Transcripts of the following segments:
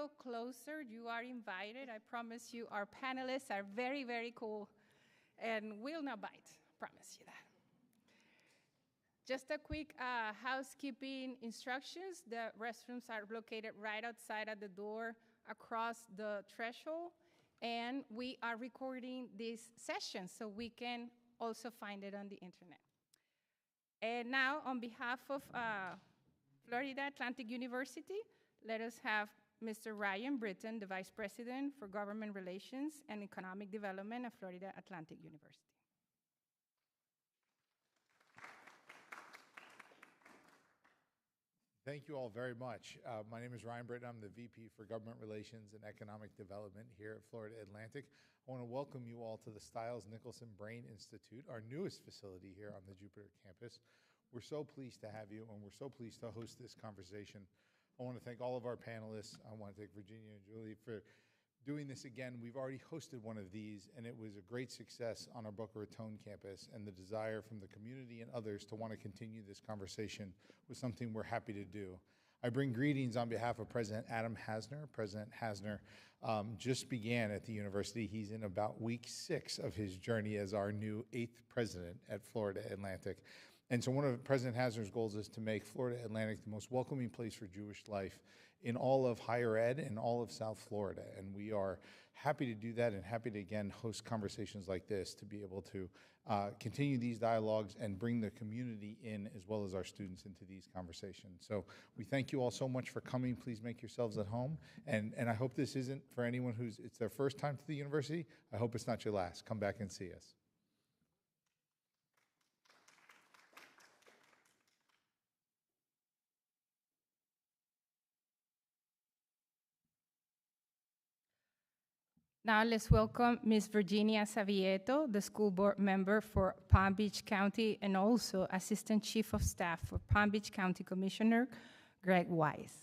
little closer, you are invited. I promise you, our panelists are very, very cool and will not bite. Promise you that. Just a quick housekeeping instructions. The restrooms are located right outside at the door across the threshold. And we are recording this session so we can also find it on the internet. And now, on behalf of Florida Atlantic University, let us have Mr. Ryan Britton, the Vice President for Government Relations and Economic Development of Florida Atlantic University. Thank you all very much. My name is Ryan Britton. I'm the VP for Government Relations and Economic Development here at Florida Atlantic. I want to welcome you all to the Stiles-Nicholson Brain Institute, our newest facility here on the Jupiter campus. We're so pleased to have you, and we're so pleased to host this conversation. I want to thank all of our panelists. I want to thank Virginia and Julie for doing this again. We've already hosted one of these, and it was a great success on our Boca Raton campus, and the desire from the community and others to want to continue this conversation was something we're happy to do. I bring greetings on behalf of President Adam Hasner. President Hasner just began at the university. He's in about week 6 of his journey as our new 8th president at Florida Atlantic. And so one of President Hasner's goals is to make Florida Atlantic the most welcoming place for Jewish life in all of higher ed and all of South Florida. And we are happy to do that and happy to, again, host conversations like this to be able to continue these dialogues and bring the community in as well as our students into these conversations. So we thank you all so much for coming. Please make yourselves at home. And I hope this isn't for anyone it's their first time to the university. I hope it's not your last. Come back and see us. Now let's welcome Ms. Virginia Savieto, the school board member for Palm Beach County and also Assistant Chief of Staff for Palm Beach County Commissioner Greg Wise.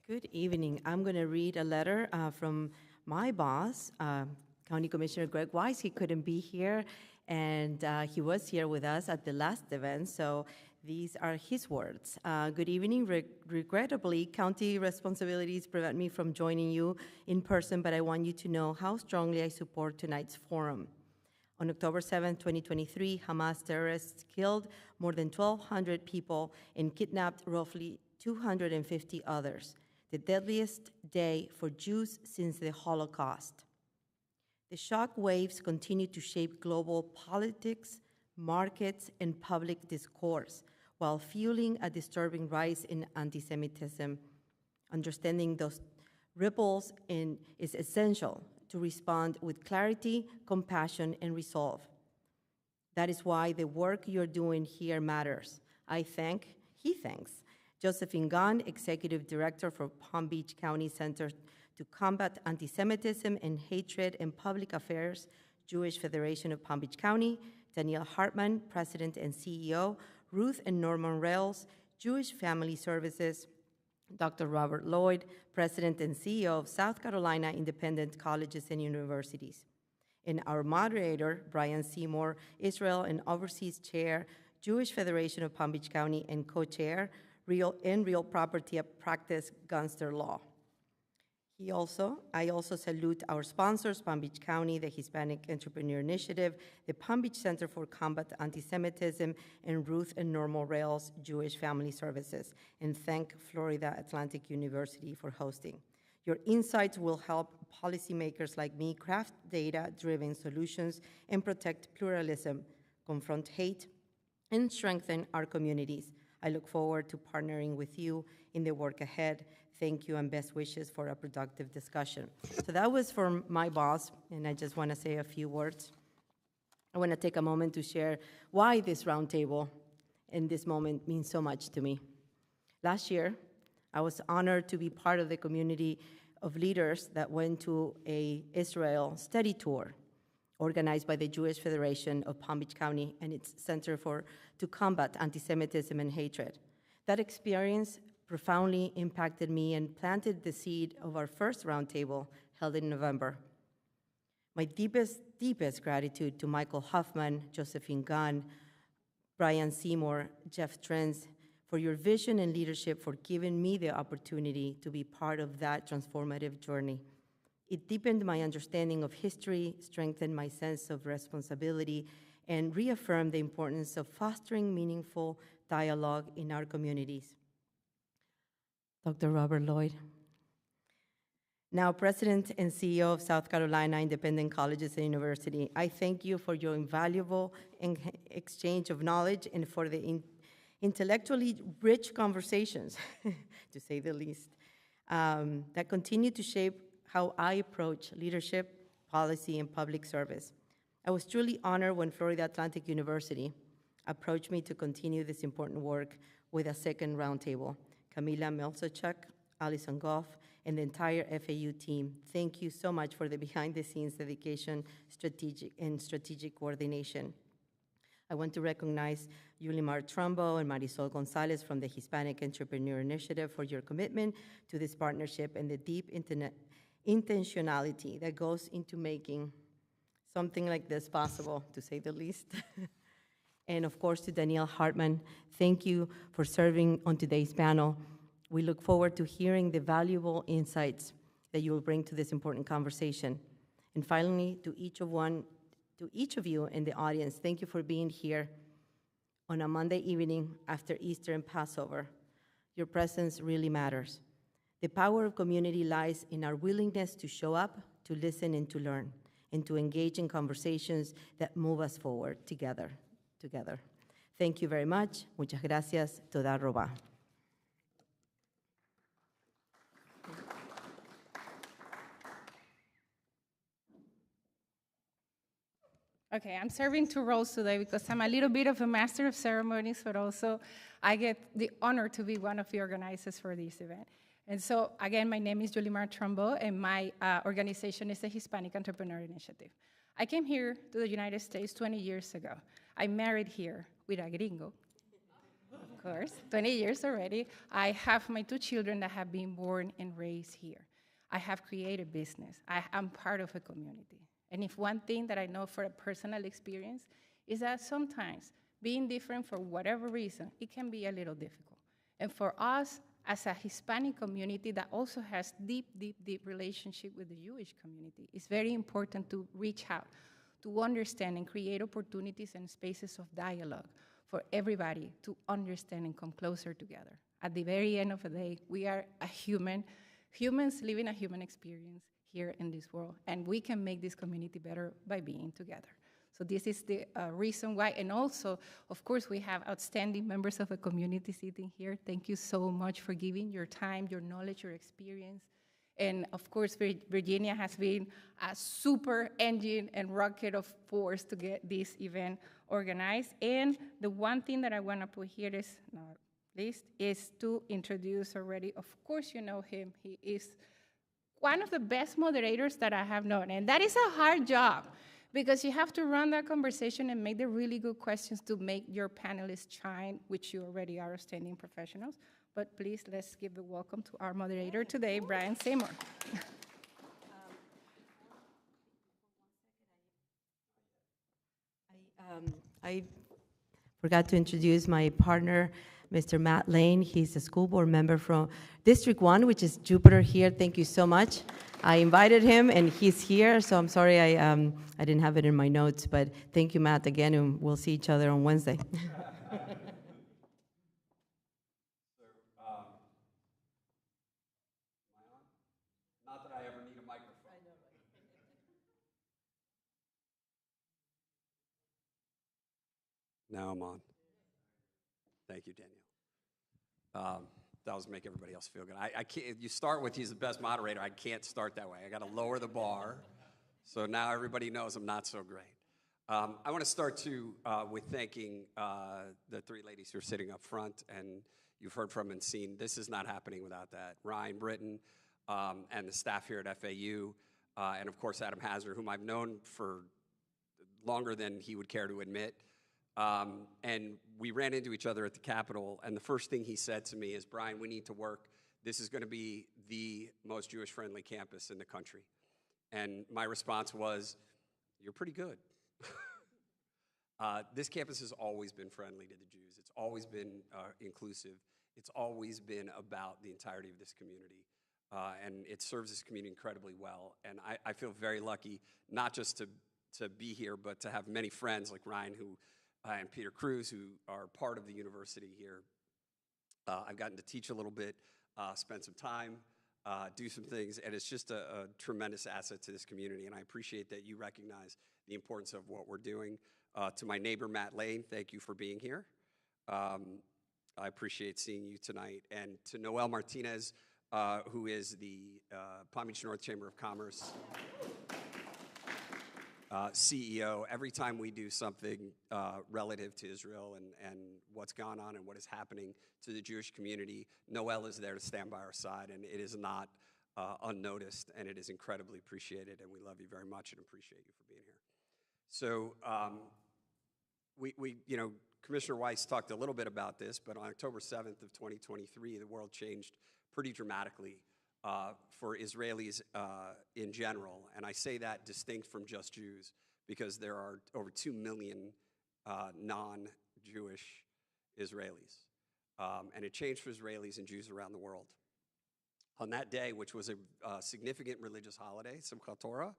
Good evening. I'm going to read a letter from my boss, County Commissioner Greg Wise. He couldn't be here, and he was here with us at the last event, so these are his words. Good evening. Regrettably, county responsibilities prevent me from joining you in person, but I want you to know how strongly I support tonight's forum. On October 7, 2023, Hamas terrorists killed more than 1,200 people and kidnapped roughly 250 others, the deadliest day for Jews since the Holocaust. The shock waves continue to shape global politics, markets, and public discourse, while fueling a disturbing rise in anti-Semitism. Understanding those ripples is essential to respond with clarity, compassion, and resolve. That is why the work you're doing here matters. He thanks Josephine Gunn, Executive Director for Palm Beach County Center to Combat Anti-Semitism and Hatred in Public Affairs, Jewish Federation of Palm Beach County, Danielle Hartman, President and CEO, Ruth and Norman Rails, Jewish Family Services, Dr. Robert Lloyd, President and CEO of South Carolina Independent Colleges and Universities. And our moderator, Brian Seymour, Israel and Overseas Chair, Jewish Federation of Palm Beach County, and co-chair, Real Property Practice Gunster Law. I also salute our sponsors, Palm Beach County, the Hispanic Entrepreneur Initiative, the Palm Beach Center for Combat Anti-Semitism, and Ruth and Normal Rails Jewish Family Services, and thank Florida Atlantic University for hosting. Your insights will help policymakers like me craft data-driven solutions and protect pluralism, confront hate, and strengthen our communities. I look forward to partnering with you in the work ahead. Thank you and best wishes for a productive discussion. So that was from my boss, and I just want to say a few words. I want to take a moment to share why this roundtable and this moment means so much to me. Last year, I was honored to be part of the community of leaders that went to an Israel study tour organized by the Jewish Federation of Palm Beach County and its Center to Combat Anti-Semitism and Hatred. That experience profoundly impacted me and planted the seed of our first roundtable held in November. My deepest gratitude to Michael Huffman, Josephine Gunn, Brian Seymour, Jeff Trentz, for your vision and leadership, for giving me the opportunity to be part of that transformative journey. It deepened my understanding of history, strengthened my sense of responsibility, and reaffirmed the importance of fostering meaningful dialogue in our communities. Dr. Robert Lloyd. Now, President and CEO of South Carolina Independent Colleges and University, I thank you for your invaluable exchange of knowledge and for the intellectually rich conversations, to say the least, that continue to shape how I approach leadership, policy, and public service. I was truly honored when Florida Atlantic University approached me to continue this important work with a second roundtable. Camila Melsochuk, Allison Goff, and the entire FAU team, thank you so much for the behind-the-scenes dedication, strategic coordination. I want to recognize Yulimar Trumbo and Marisol Gonzalez from the Hispanic Entrepreneur Initiative for your commitment to this partnership and the deep intentionality that goes into making something like this possible, to say the least. And of course, to Danielle Hartman, thank you for serving on today's panel. We look forward to hearing the valuable insights that you will bring to this important conversation. And finally, to each of you in the audience, thank you for being here on a Monday evening after Easter and Passover. Your presence really matters. The power of community lies in our willingness to show up, to listen, and to learn, and to engage in conversations that move us forward together. Thank you very much. Muchas gracias. Toda Roba. Okay, I'm serving two roles today because I'm a little bit of a master of ceremonies, but also I get the honor to be one of the organizers for this event. And so, again, my name is Yulimar Trumbo, and my organization is the Hispanic Entrepreneur Initiative. I came here to the United States 20 years ago. I married here with a gringo, of course, 20 years already. I have my two children that have been born and raised here. I have created business. I'm part of a community. And if one thing that I know for a personal experience is that sometimes being different for whatever reason, it can be a little difficult. And for us, as a Hispanic community that also has deep relationship with the Jewish community, it's very important to reach out, to understand and create opportunities and spaces of dialogue for everybody to understand and come closer together. At the very end of the day, we are humans living a human experience here in this world, and we can make this community better by being together. So this is the reason why, and also, of course, we have outstanding members of the community sitting here. Thank you so much for giving your time, your knowledge, your experience. And of course, Virginia has been a super engine and rocket of force to get this event organized. And the one thing that I want to put here is, not least, is to introduce already, of course you know him, he is one of the best moderators that I have known. And that is a hard job, because you have to run that conversation and make the really good questions to make your panelists shine, which you already are outstanding professionals. But please, let's give the welcome to our moderator today, Brian Seymour. I forgot to introduce my partner, Mr. Matt Lane. He's a school board member from District 1, which is Jupiter here. Thank you so much. I invited him, and he's here, so I'm sorry I didn't have it in my notes, but thank you, Matt, again, and we'll see each other on Wednesday. Not that I ever need a microphone. I know, right? Now I'm on. Thank you, Danielle. That was make everybody else feel good. I can't. You start with he's the best moderator. I can't start that way. I got to lower the bar. So now everybody knows I'm not so great. I want to start with thanking the three ladies who are sitting up front, and you've heard from and seen. This is not happening without that. Ryan Britton and the staff here at FAU, and of course Adam Hazard, whom I've known for longer than he would care to admit. And we ran into each other at the Capitol, and the first thing he said to me is, Brian, we need to work. This is going to be the most Jewish-friendly campus in the country. And my response was, you're pretty good. This campus has always been friendly to the Jews. It's always been inclusive. It's always been about the entirety of this community. And it serves this community incredibly well. And I feel very lucky, not just to be here, but to have many friends like Ryan and Peter Cruz, who are part of the university here. I've gotten to teach a little bit, spend some time, do some things, and it's just a tremendous asset to this community, and I appreciate that you recognize the importance of what we're doing. To my neighbor, Matt Lane, thank you for being here. I appreciate seeing you tonight. And to Noel Martinez, who is the Palm Beach North Chamber of Commerce CEO, every time we do something relative to Israel and what's gone on and what is happening to the Jewish community, Noel is there to stand by our side, and it is not unnoticed, and it is incredibly appreciated, and we love you very much and appreciate you for being here. So Commissioner Weiss talked a little bit about this, but on October 7th of 2023, the world changed pretty dramatically for Israelis in general. And I say that distinct from just Jews because there are over 2 million non-Jewish Israelis. And it changed for Israelis and Jews around the world. On that day, which was a significant religious holiday, Simchat Torah,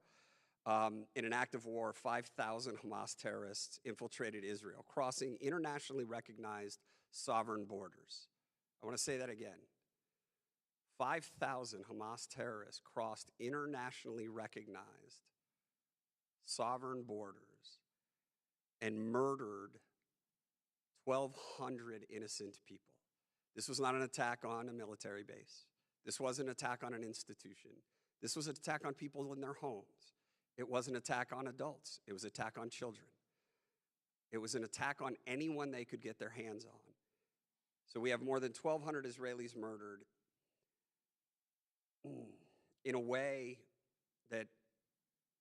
in an act of war, 5,000 Hamas terrorists infiltrated Israel, crossing internationally recognized sovereign borders. I want to say that again. 5,000 Hamas terrorists crossed internationally recognized sovereign borders and murdered 1,200 innocent people. This was not an attack on a military base. This wasn't an attack on an institution. This was an attack on people in their homes. It was an attack on adults. It was an attack on children. It was an attack on anyone they could get their hands on. So we have more than 1,200 Israelis murdered in a way that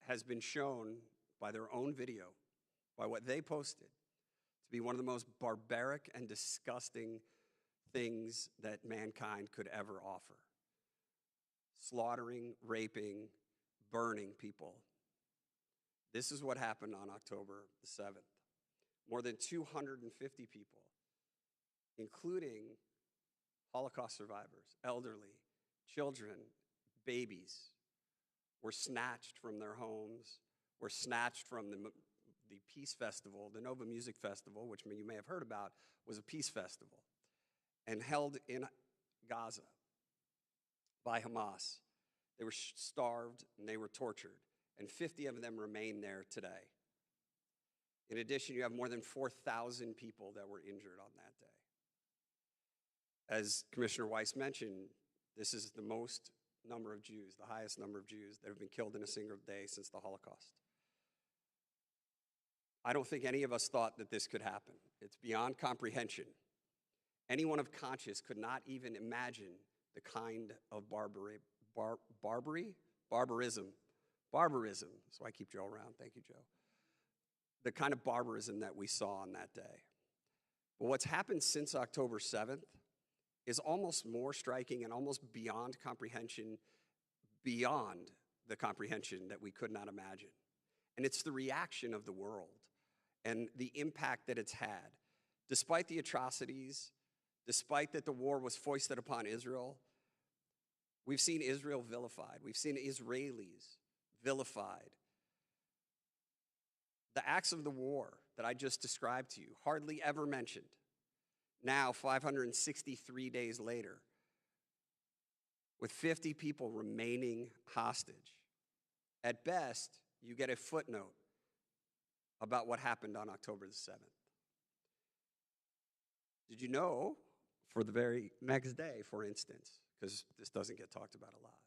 has been shown by their own video, by what they posted, to be one of the most barbaric and disgusting things that mankind could ever offer. Slaughtering, raping, burning people. This is what happened on October the 7th. More than 250 people, including Holocaust survivors, elderly, children, babies, were snatched from their homes, were snatched from the Peace Festival, the Nova Music Festival, which you may have heard about, was a peace festival, and held in Gaza by Hamas. They were starved and they were tortured, and 50 of them remain there today. In addition, you have more than 4,000 people that were injured on that day. As Commissioner Weiss mentioned, this is the most number of Jews, the highest number of Jews that have been killed in a single day since the Holocaust. I don't think any of us thought that this could happen. It's beyond comprehension. Anyone of conscience could not even imagine the kind of barbarism. So I keep Joe around. Thank you, Joe. The kind of barbarism that we saw on that day. But what's happened since October 7th is almost more striking and almost beyond comprehension, beyond the comprehension that we could not imagine. And it's the reaction of the world and the impact that it's had. Despite the atrocities, despite that the war was foisted upon Israel, we've seen Israel vilified. We've seen Israelis vilified. The acts of the war that I just described to you, hardly ever mentioned. Now, 563 days later, with 50 people remaining hostage. At best, you get a footnote about what happened on October the 7th. Did you know, for the very next day, for instance, because this doesn't get talked about a lot,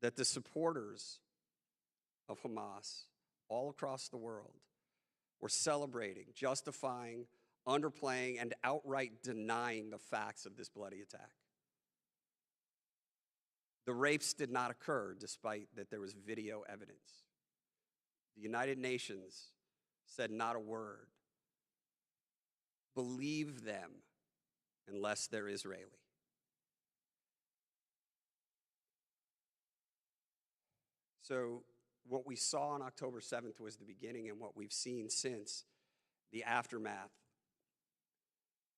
that the supporters of Hamas all across the world were celebrating, justifying, underplaying, and outright denying the facts of this bloody attack? The rapes did not occur despite that there was video evidence. The United Nations said not a word. Believe them unless they're Israeli. So what we saw on October 7th was the beginning, and what we've seen since, the aftermath,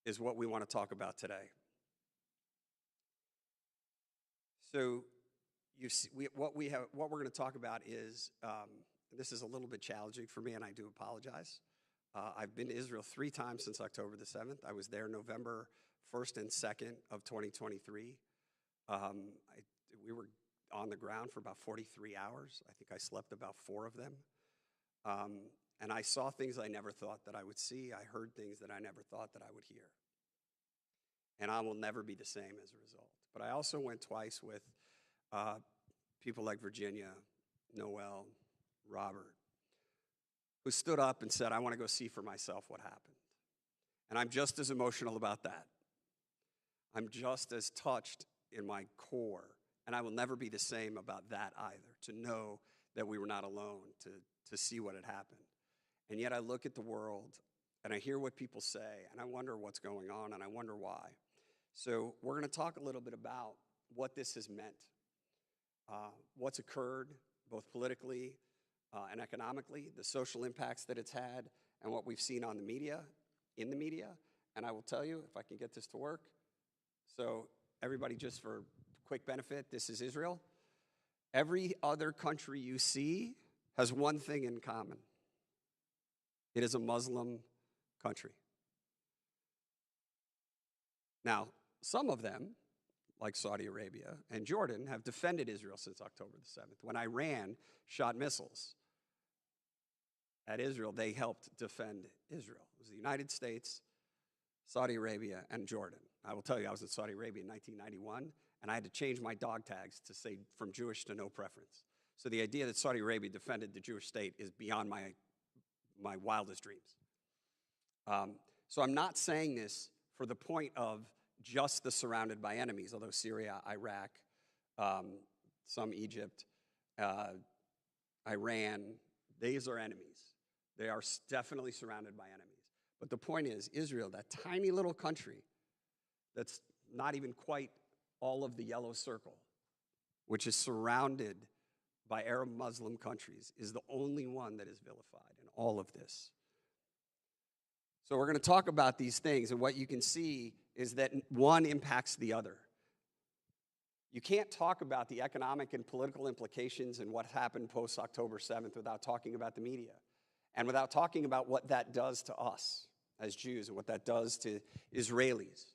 is what we want to talk about today. So what we're going to talk about is, this is a little bit challenging for me, and I do apologize. I've been to Israel 3 times since October the 7th. I was there November 1st and 2nd of 2023. We were on the ground for about 43 hours. I think I slept about 4 of them. And I saw things I never thought that I would see. I heard things that I never thought that I would hear. And I will never be the same as a result. But I also went twice with people like Virginia, Noel, Robert, who stood up and said, I want to go see for myself what happened. And I'm just as emotional about that. I'm just as touched in my core. And I will never be the same about that either, to know that we were not alone, to see what had happened. And yet I look at the world, and I hear what people say, and I wonder what's going on, and I wonder why. So we're going to talk a little bit about what this has meant, what's occurred, both politically and economically, the social impacts that it's had, and what we've seen on the media, in the media. And I will tell you, if I can get this to work, so everybody, just for quick benefit, this is Israel. Every other country you see has one thing in common. It is a Muslim country. Now, some of them, like Saudi Arabia and Jordan, have defended Israel since October the 7th. When Iran shot missiles at Israel, they helped defend Israel. It was the United States, Saudi Arabia, and Jordan. I will tell you, I was in Saudi Arabia in 1991, and I had to change my dog tags to say from Jewish to no preference. So the idea that Saudi Arabia defended the Jewish state is beyond my wildest dreams. So I'm not saying this for the point of just the surrounded by enemies, although Syria, Iraq, some Egypt, Iran, these are enemies. They are definitely surrounded by enemies. But the point is, Israel, that tiny little country that's not even quite all of the yellow circle, which is surrounded by Arab Muslim countries, is the only one that is vilified in all of this. So we're going to talk about these things, and what you can see is that one impacts the other. You can't talk about the economic and political implications and what happened post-October 7th without talking about the media and without talking about what that does to us as Jews and what that does to Israelis.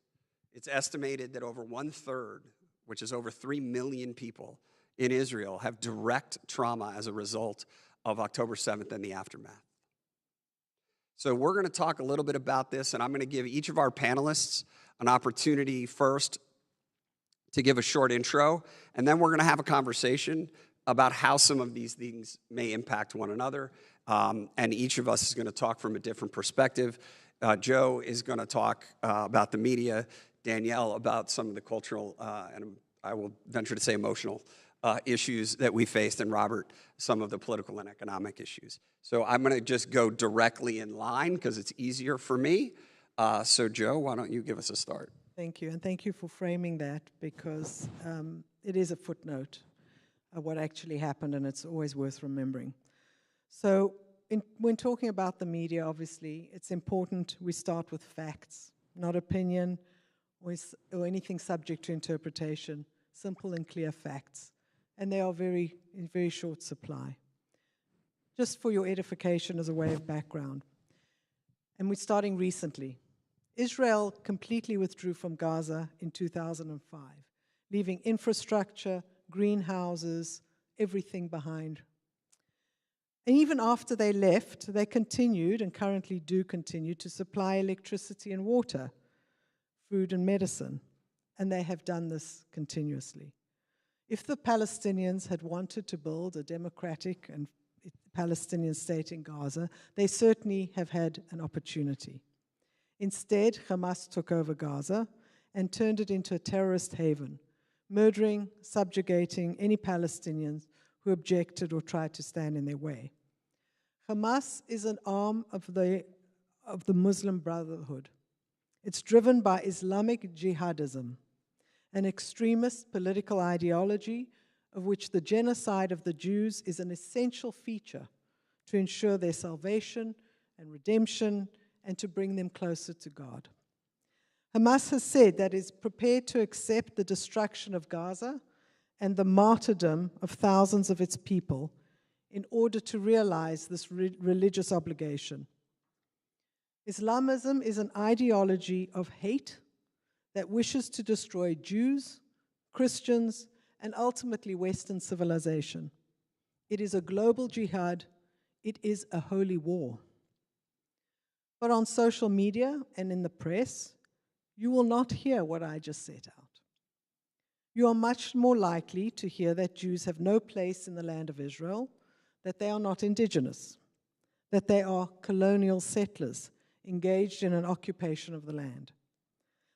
It's estimated that over 1/3, which is over 3 million people in Israel, have direct trauma as a result of October 7th and the aftermath. So we're going to talk a little bit about this, and I'm going to give each of our panelists an opportunity first to give a short intro, and then we're going to have a conversation about how some of these things may impact one another, and each of us is going to talk from a different perspective. Joe is going to talk about the media, Danielle about some of the cultural, and I will venture to say emotional issues that we faced, and Robert, some of the political and economic issues. So I'm going to just go directly in line because it's easier for me. So Joe, why don't you give us a start? Thank you, and thank you for framing that, because it is a footnote of what actually happened, and it's always worth remembering. So when talking about the media, obviously, it's important we start with facts, not opinion or anything subject to interpretation, simple and clear facts. And they are in very short supply. Just for your edification as a way of background. And we're starting recently. Israel completely withdrew from Gaza in 2005, leaving infrastructure, greenhouses, everything behind. And even after they left, they continued and currently do continue to supply electricity and water, food and medicine. And they have done this continuously. If the Palestinians had wanted to build a democratic and Palestinian state in Gaza, they certainly have had an opportunity. Instead, Hamas took over Gaza and turned it into a terrorist haven, murdering, subjugating any Palestinians who objected or tried to stand in their way. Hamas is an arm of the Muslim Brotherhood. It's driven by Islamic jihadism, an extremist political ideology of which the genocide of the Jews is an essential feature to ensure their salvation and redemption and to bring them closer to God. Hamas has said that it is prepared to accept the destruction of Gaza and the martyrdom of thousands of its people in order to realize this religious obligation. Islamism is an ideology of hate that wishes to destroy Jews, Christians, and ultimately Western civilization. It is a global jihad. It is a holy war. But on social media and in the press, you will not hear what I just set out. You are much more likely to hear that Jews have no place in the land of Israel, that they are not indigenous, that they are colonial settlers engaged in an occupation of the land,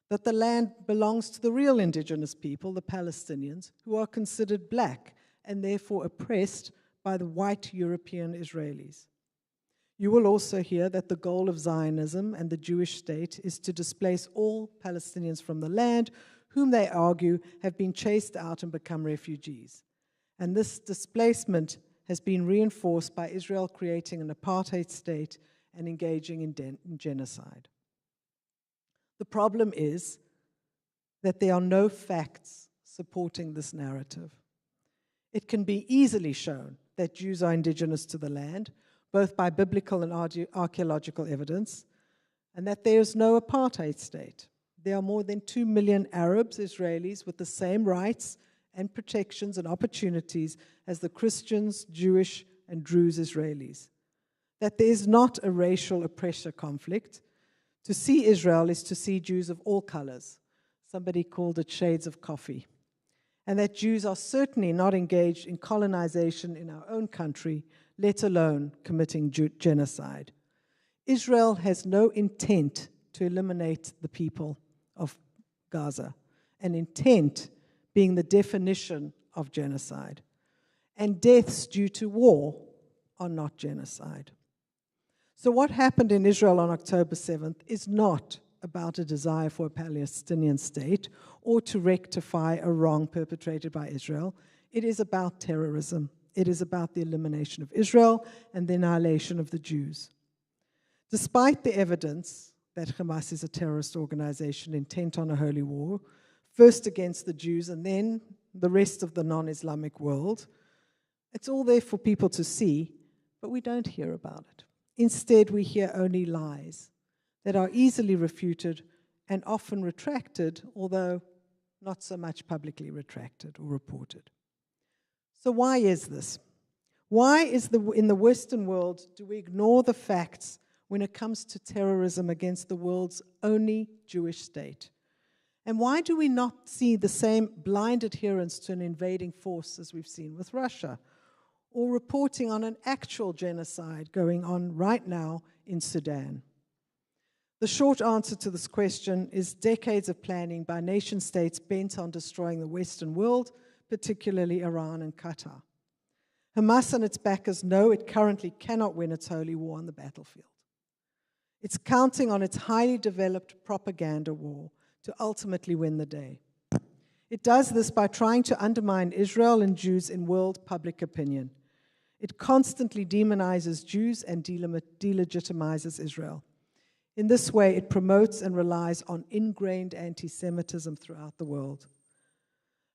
that the land belongs to the real indigenous people, the Palestinians, who are considered black and therefore oppressed by the white European Israelis. You will also hear that the goal of Zionism and the Jewish state is to displace all Palestinians from the land, whom they argue have been chased out and become refugees. And this displacement has been reinforced by Israel creating an apartheid state and engaging in genocide. The problem is that there are no facts supporting this narrative. It can be easily shown that Jews are indigenous to the land, both by biblical and archaeological evidence, and that there is no apartheid state. There are more than 2 million Arabs, Israelis, with the same rights and protections and opportunities as the Christians, Jewish, and Druze Israelis. That there is not a racial oppressor conflict. To see Israel is to see Jews of all colors. Somebody called it shades of coffee. And that Jews are certainly not engaged in colonization in our own country, let alone committing genocide. Israel has no intent to eliminate the people of Gaza, an intent being the definition of genocide. And deaths due to war are not genocide. So what happened in Israel on October 7th is not about a desire for a Palestinian state or to rectify a wrong perpetrated by Israel. It is about terrorism. It is about the elimination of Israel and the annihilation of the Jews. Despite the evidence that Hamas is a terrorist organization intent on a holy war, first against the Jews and then the rest of the non-Islamic world, it's all there for people to see, but we don't hear about it. Instead, we hear only lies that are easily refuted and often retracted, although not so much publicly retracted or reported. So why is this? Why is in the Western world do we ignore the facts when it comes to terrorism against the world's only Jewish state? And why do we not see the same blind adherence to an invading force as we've seen with Russia, or reporting on an actual genocide going on right now in Sudan? The short answer to this question is decades of planning by nation-states bent on destroying the Western world, particularly Iran and Qatar. Hamas and its backers know it currently cannot win its holy war on the battlefield. It's counting on its highly developed propaganda war to ultimately win the day. It does this by trying to undermine Israel and Jews in world public opinion. It constantly demonizes Jews and delegitimizes Israel. In this way, it promotes and relies on ingrained anti-Semitism throughout the world.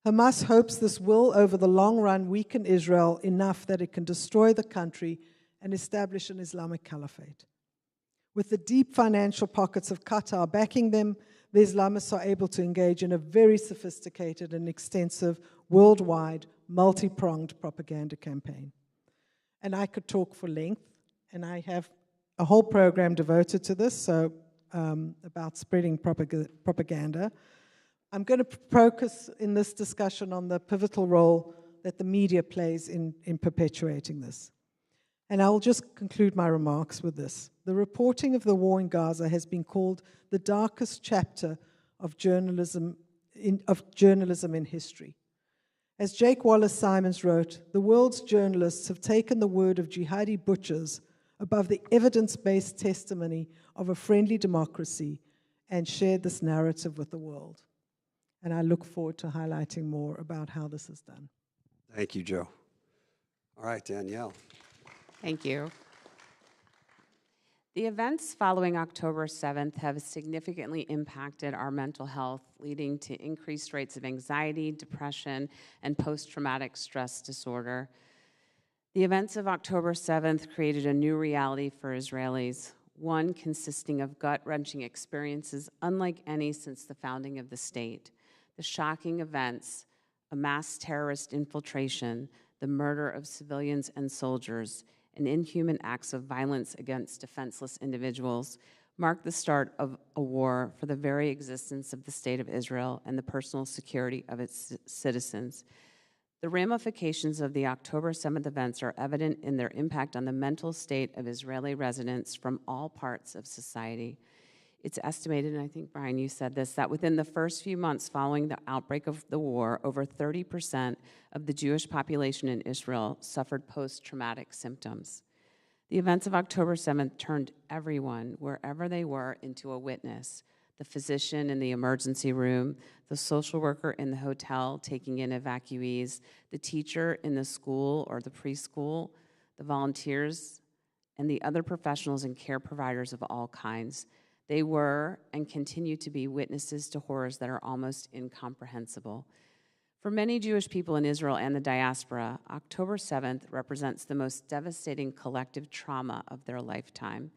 Hamas hopes this will, over the long run, weaken Israel enough that it can destroy the country and establish an Islamic caliphate. With the deep financial pockets of Qatar backing them, the Islamists are able to engage in a very sophisticated and extensive, worldwide, multi-pronged propaganda campaign. And I could talk for length, and I have a whole program devoted to this, so about spreading propaganda. I'm going to focus in this discussion on the pivotal role that the media plays in perpetuating this. And I'll just conclude my remarks with this. The reporting of the war in Gaza has been called the darkest chapter of journalism in history. As Jake Wallace-Simons wrote, the world's journalists have taken the word of jihadi butchers above the evidence-based testimony of a friendly democracy and shared this narrative with the world. And I look forward to highlighting more about how this is done. Thank you, Joe. All right, Danielle. Thank you. The events following October 7th have significantly impacted our mental health, leading to increased rates of anxiety, depression, and post-traumatic stress disorder. The events of October 7th created a new reality for Israelis, one consisting of gut-wrenching experiences unlike any since the founding of the state. The shocking events, a mass terrorist infiltration, the murder of civilians and soldiers, and inhuman acts of violence against defenseless individuals mark the start of a war for the very existence of the State of Israel and the personal security of its citizens. The ramifications of the October 7th events are evident in their impact on the mental state of Israeli residents from all parts of society. It's estimated, and I think, Brian, you said this, that within the first few months following the outbreak of the war, over 30% of the Jewish population in Israel suffered post-traumatic symptoms. The events of October 7th turned everyone, wherever they were, into a witness. The physician in the emergency room, the social worker in the hotel taking in evacuees, the teacher in the school or the preschool, the volunteers, and the other professionals and care providers of all kinds. They were and continue to be witnesses to horrors that are almost incomprehensible. For many Jewish people in Israel and the diaspora, October 7th represents the most devastating collective trauma of their lifetime.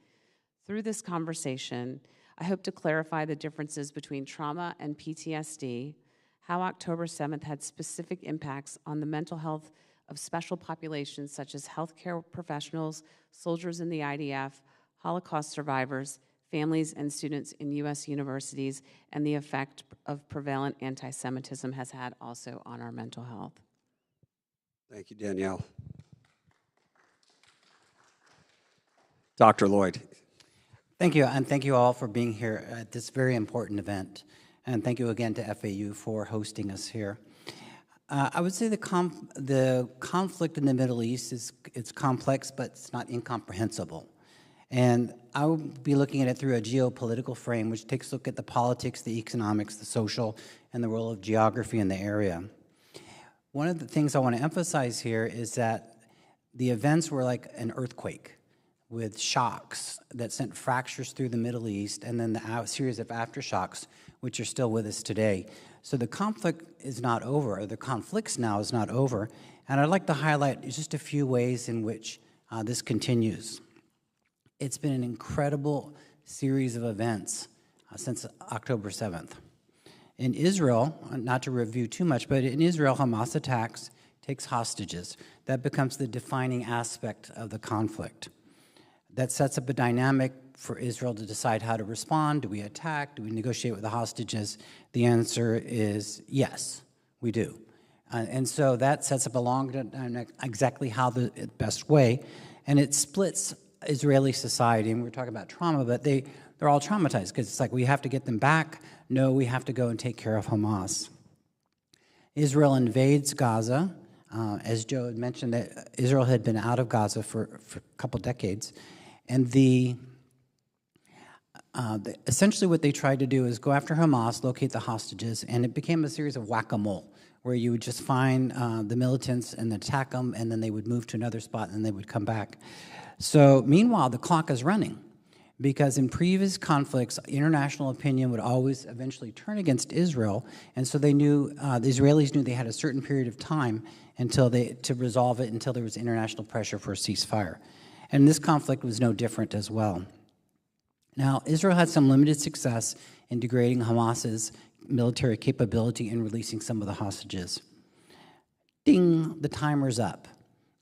Through this conversation, I hope to clarify the differences between trauma and PTSD, how October 7th had specific impacts on the mental health of special populations such as healthcare professionals, soldiers in the IDF, Holocaust survivors, families and students in U.S. universities, and the effect of prevalent anti-Semitism has had also on our mental health. Thank you, Danielle. Dr. Lloyd. Thank you, and thank you all for being here at this very important event. And thank you again to FAU for hosting us here. I would say the conflict in the Middle East it's complex, but it's not incomprehensible. And I will be looking at it through a geopolitical frame, which takes a look at the politics, the economics, the social, and the role of geography in the area. One of the things I want to emphasize here is that the events were like an earthquake with shocks that sent fractures through the Middle East, and then the series of aftershocks, which are still with us today. So the conflict is not over, or the conflicts now is not over, and I'd like to highlight just a few ways in which this continues. It's been an incredible series of events since October 7th. In Israel, not to review too much, but in Israel, Hamas attacks, takes hostages. That becomes the defining aspect of the conflict. That sets up a dynamic for Israel to decide how to respond. Do we attack? Do we negotiate with the hostages? The answer is yes, we do. And so that sets up a long dynamic, exactly how the best way, and it splits Israeli society. And we're talking about trauma, but they're all traumatized because it's like we have to get them back. No, we have to go and take care of Hamas. Israel invades Gaza. As Joe had mentioned, that Israel had been out of Gaza for a couple decades. And essentially what they tried to do is go after Hamas, locate the hostages, and it became a series of whack-a-mole, where you would just find the militants and attack them, and then they would move to another spot, and then they would come back. So meanwhile, the clock is running, because in previous conflicts, international opinion would always eventually turn against Israel, and so they knew, the Israelis knew they had a certain period of time to resolve it until there was international pressure for a ceasefire. And this conflict was no different as well. Now, Israel had some limited success in degrading Hamas's military capability and releasing some of the hostages. Ding, the timer's up.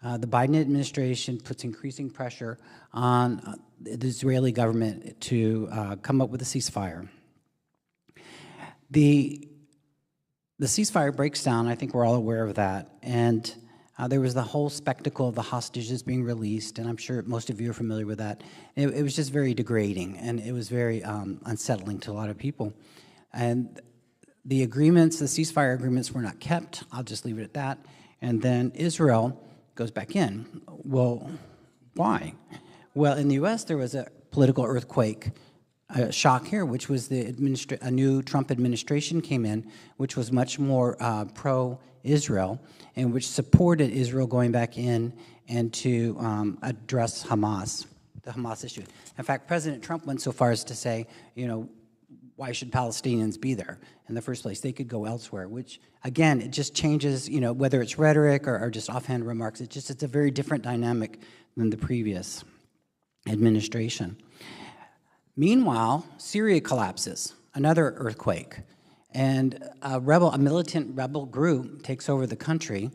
The Biden administration puts increasing pressure on the Israeli government to come up with a ceasefire. The ceasefire breaks down. I think we're all aware of that. And there was the whole spectacle of the hostages being released, and I'm sure most of you are familiar with that. It was just very degrading, and it was very unsettling to a lot of people. And the agreements, the ceasefire agreements, were not kept. I'll just leave it at that. And then Israel goes back in. Well, why? Well, in the U.S., there was a political earthquake shock here, which was a new Trump administration came in, which was much more pro-Israel, and which supported Israel going back in and to address Hamas, the Hamas issue. In fact, President Trump went so far as to say, why should Palestinians be there in the first place? They could go elsewhere, which, again, it just changes, whether it's rhetoric or just offhand remarks, it's a very different dynamic than the previous administration. Meanwhile, Syria collapses, another earthquake, and a militant rebel group takes over the country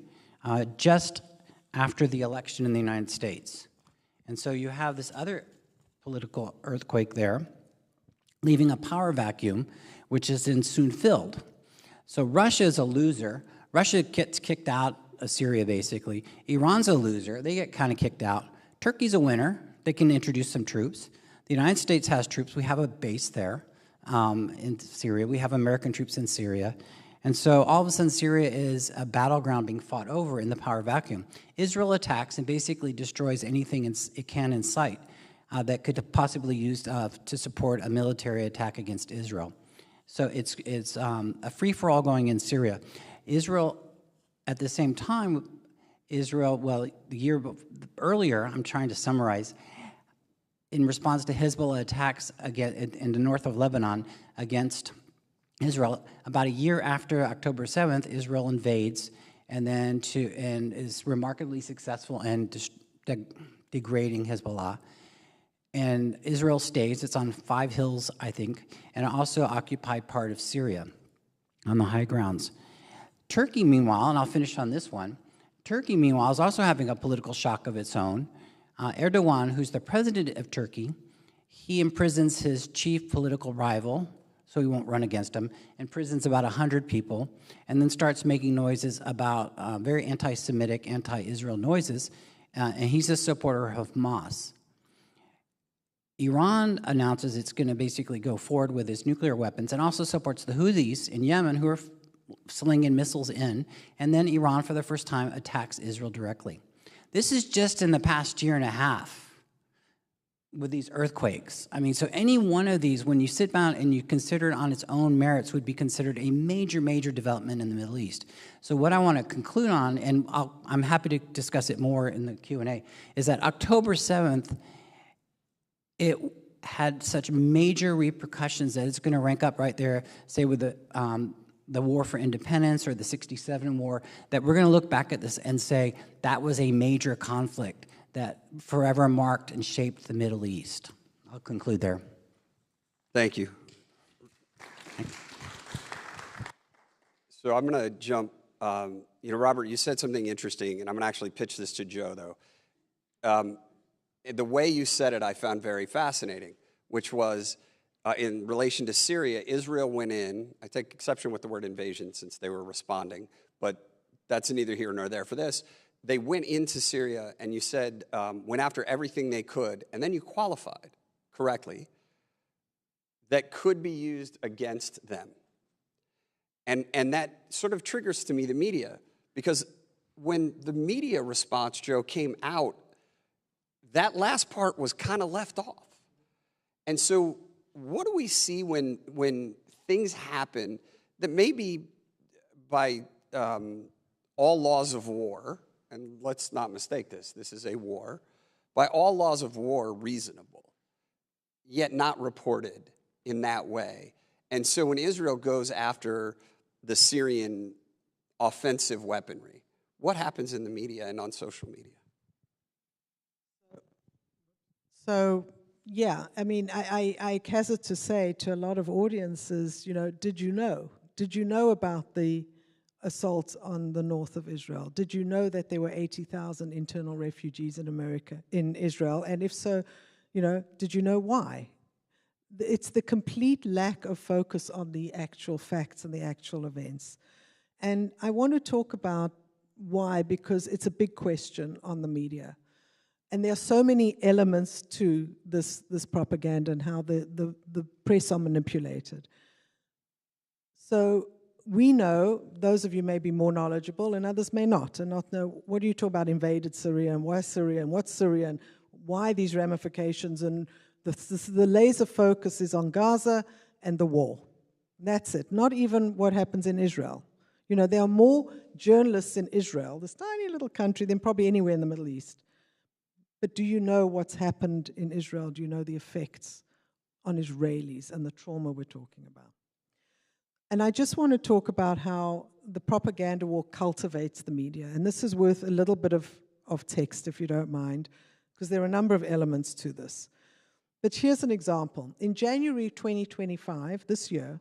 just after the election in the United States. And so you have this other political earthquake there, leaving a power vacuum, which is then soon filled. So Russia is a loser. Russia gets kicked out of Syria, basically. Iran's a loser. They get kind of kicked out. Turkey's a winner. They can introduce some troops. The United States has troops. We have a base there in Syria. We have American troops in Syria. And so all of a sudden, Syria is a battleground being fought over in the power vacuum. Israel attacks and basically destroys anything it can in sight that could possibly be used to support a military attack against Israel. So it's a free-for-all going in Syria. Israel, at the same time, the year earlier, I'm trying to summarize, in response to Hezbollah attacks in the north of Lebanon against Israel, about a year after October 7th, Israel invades and is remarkably successful in degrading Hezbollah. And Israel stays. It's on 5 hills, I think, and also occupied part of Syria on the high grounds. Turkey, meanwhile, and I'll finish on this one, Turkey, meanwhile, is also having a political shock of its own. Erdogan, who's the president of Turkey, he imprisons his chief political rival, so he won't run against him, imprisons about 100 people, and then starts making noises about very anti-Semitic, anti-Israel noises, and he's a supporter of Hamas. Iran announces it's going to basically go forward with its nuclear weapons and also supports the Houthis in Yemen who are slinging missiles in, and then Iran, for the first time, attacks Israel directly. This is just in the past year and a half with these earthquakes. I mean, so any one of these, when you sit down and you consider it on its own merits, would be considered a major, major development in the Middle East. So what I want to conclude on, and I'm happy to discuss it more in the Q&A, is that October 7th, it had such major repercussions that it's going to rank up right there, say with the War for Independence or the '67 war, that we're going to look back at this and say that was a major conflict that forever marked and shaped the Middle East. I'll conclude there. Thank you. So I'm going to jump. Robert, you said something interesting, and I'm going to actually pitch this to Joe, though. The way you said it I found very fascinating, which was in relation to Syria, Israel went in. I take exception with the word invasion since they were responding, but that's neither here nor there for this. They went into Syria, and you said went after everything they could, and then you qualified correctly that could be used against them. And that sort of triggers to me the media, because when the media response, Joe, came out, that last part was kind of left off. And so what do we see when things happen that maybe by all laws of war, and let's not mistake this is a war, by all laws of war reasonable, yet not reported in that way. And so when Israel goes after the Syrian offensive weaponry, what happens in the media and on social media? So, yeah, I mean, I hazard to say to a lot of audiences, did you know? Did you know about the assault on the north of Israel? Did you know that there were 80,000 internal refugees in Israel? And if so, did you know why? It's the complete lack of focus on the actual facts and the actual events. And I want to talk about why, because it's a big question on the media. And there are so many elements to this propaganda and how the press are manipulated. So we know, those of you may be more knowledgeable and others may not, and not know, what do you talk about invaded Syria and why Syria and what's Syria and why these ramifications and The laser focus is on Gaza and the war. That's it. Not even what happens in Israel. You know, there are more journalists in Israel, this tiny little country, than probably anywhere in the Middle East. But do you know what's happened in Israel? Do you know the effects on Israelis and the trauma we're talking about? And I just want to talk about how the propaganda war cultivates the media. And this is worth a little bit of text, if you don't mind, because there are a number of elements to this. But here's an example. In January 2025, this year,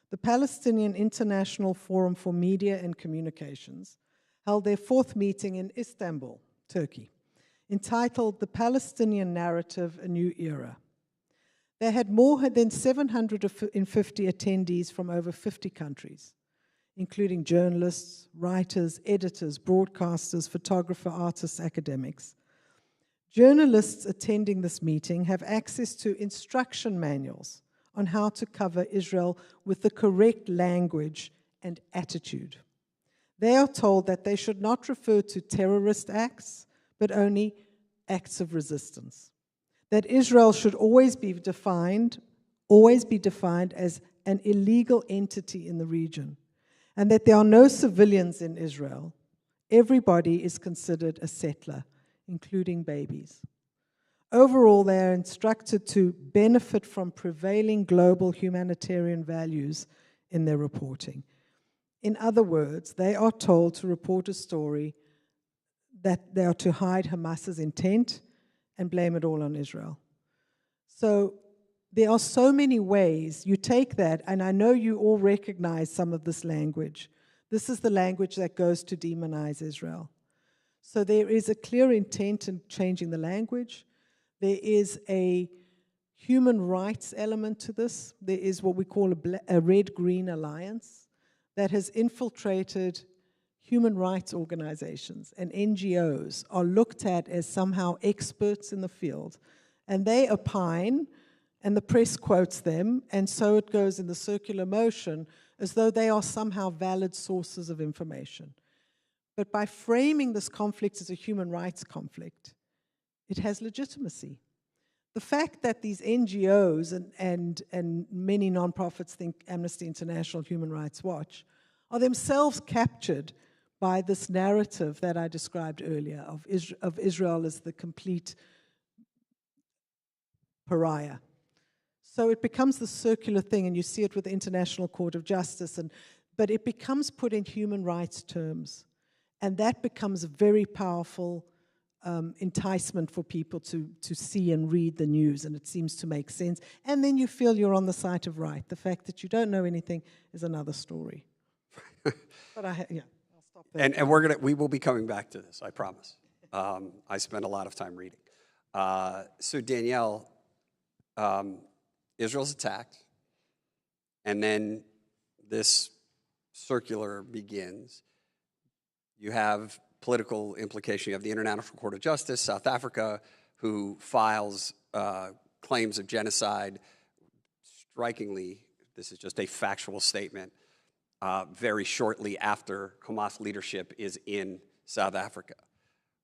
the Palestinian International Forum for Media and Communications held their 4th meeting in Istanbul, Turkey, entitled The Palestinian Narrative, A New Era. They had more than 750 attendees from over 50 countries, including journalists, writers, editors, broadcasters, photographers, artists, academics. Journalists attending this meeting have access to instruction manuals on how to cover Israel with the correct language and attitude. They are told that they should not refer to terrorist acts, but only acts of resistance. That Israel should always be defined as an illegal entity in the region, and that there are no civilians in Israel. Everybody is considered a settler, including babies. Overall, they are instructed to benefit from prevailing global humanitarian values in their reporting. In other words, they are told to report a story that they are to hide Hamas's intent and blame it all on Israel. So there are so many ways you take that, and I know you all recognize some of this language. This is the language that goes to demonize Israel. So there is a clear intent in changing the language. There is a human rights element to this. There is what we call a red-green alliance that has infiltrated human rights organizations, and NGOs are looked at as somehow experts in the field. And they opine, and the press quotes them, and so it goes in the circular motion as though they are somehow valid sources of information. But by framing this conflict as a human rights conflict, it has legitimacy. The fact that these NGOs and many nonprofits think Amnesty International, Human Rights Watch, are themselves captured by this narrative that I described earlier of Israel as the complete pariah. So it becomes the circular thing, and you see it with the International Court of Justice, but it becomes put in human rights terms. And that becomes a very powerful enticement for people to see and read the news, and it seems to make sense. And then you feel you're on the side of right. The fact that you don't know anything is another story. But I'll stop there. And we will be coming back to this, I promise. I spend a lot of time reading. So Danielle, Israel's attacked, and then this circular begins. You have political implication. You have the International Court of Justice, South Africa, who files claims of genocide. Strikingly, this is just a factual statement, very shortly after Hamas leadership is in South Africa.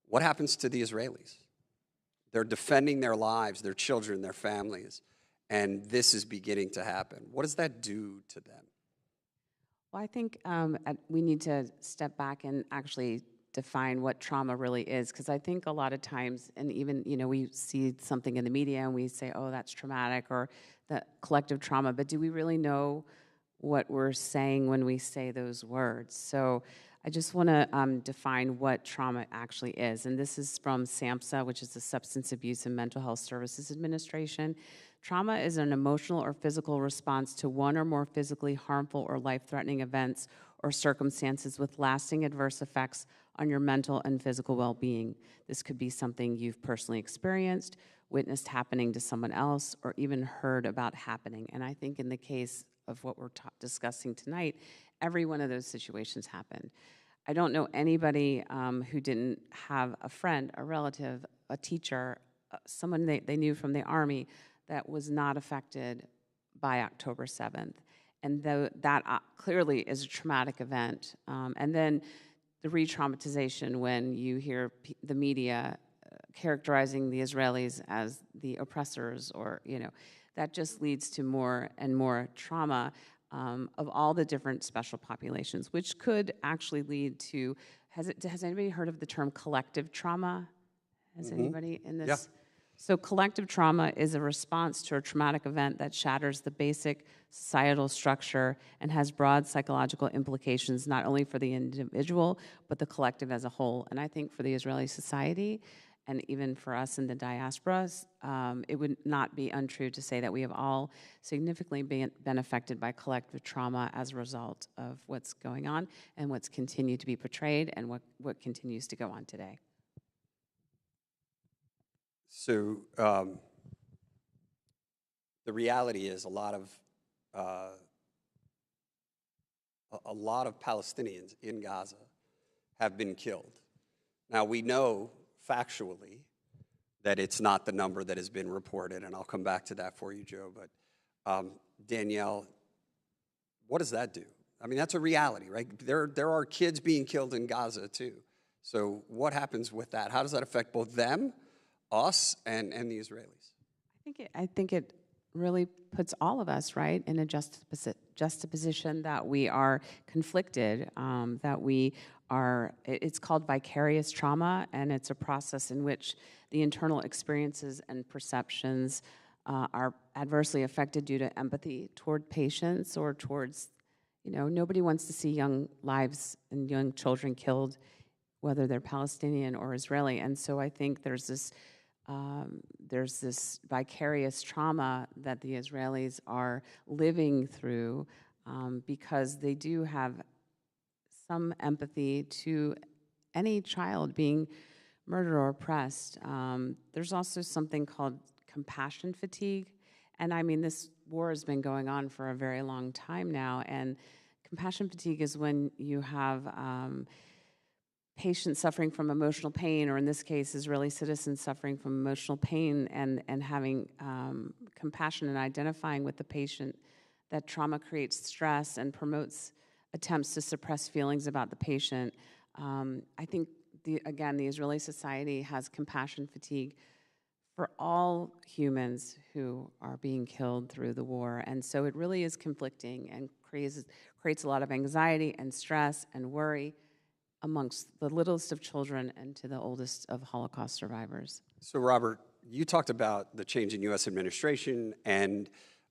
What happens to the Israelis? They're defending their lives, their children, their families, and this is beginning to happen. What does that do to them? Well, I think we need to step back and actually define what trauma really is, because I think a lot of times, and even, we see something in the media and we say, oh, that's traumatic, or the collective trauma, but do we really know what we're saying when we say those words? So I just want to define what trauma actually is, and this is from SAMHSA, which is the Substance Abuse and Mental Health Services Administration. Trauma is an emotional or physical response to one or more physically harmful or life-threatening events or circumstances with lasting adverse effects on your mental and physical well-being. This could be something you've personally experienced, witnessed happening to someone else, or even heard about happening. And I think in the case of what we're discussing tonight, every one of those situations happened. I don't know anybody who didn't have a friend, a relative, a teacher, someone they knew from the Army that was not affected by October 7th. And that clearly is a traumatic event. And then the re-traumatization when you hear the media characterizing the Israelis as the oppressors, or, that just leads to more and more trauma of all the different special populations, which could actually lead to, has anybody heard of the term collective trauma? Has anybody in this? Yeah. So collective trauma is a response to a traumatic event that shatters the basic societal structure and has broad psychological implications, not only for the individual, but the collective as a whole. And I think for the Israeli society, and even for us in the diasporas, it would not be untrue to say that we have all significantly been affected by collective trauma as a result of what's going on and what's continued to be portrayed and what continues to go on today. So the reality is a lot of Palestinians in Gaza have been killed. Now, we know factually that it's not the number that has been reported, and I'll come back to that for you, Joe. But Danielle, what does that do? I mean, that's a reality, right? There are kids being killed in Gaza too. So what happens with that? How does that affect both them, us, and the Israelis? I think it really puts all of us, right, in a juxtaposition that we are conflicted, that we are, it's called vicarious trauma, and it's a process in which the internal experiences and perceptions are adversely affected due to empathy toward patients or towards, nobody wants to see young lives and young children killed, whether they're Palestinian or Israeli. And so I think there's this vicarious trauma that the Israelis are living through because they do have some empathy to any child being murdered or oppressed. There's also something called compassion fatigue. And I mean, this war has been going on for a very long time now. And compassion fatigue is when you have patients suffering from emotional pain, or in this case, Israeli citizens suffering from emotional pain, and having compassion and identifying with the patient. That trauma creates stress and promotes attempts to suppress feelings about the patient. I think, again, the Israeli society has compassion fatigue for all humans who are being killed through the war. And so it really is conflicting and creates a lot of anxiety and stress and worry amongst the littlest of children and to the oldest of Holocaust survivors. So, Robert, you talked about the change in U.S. administration and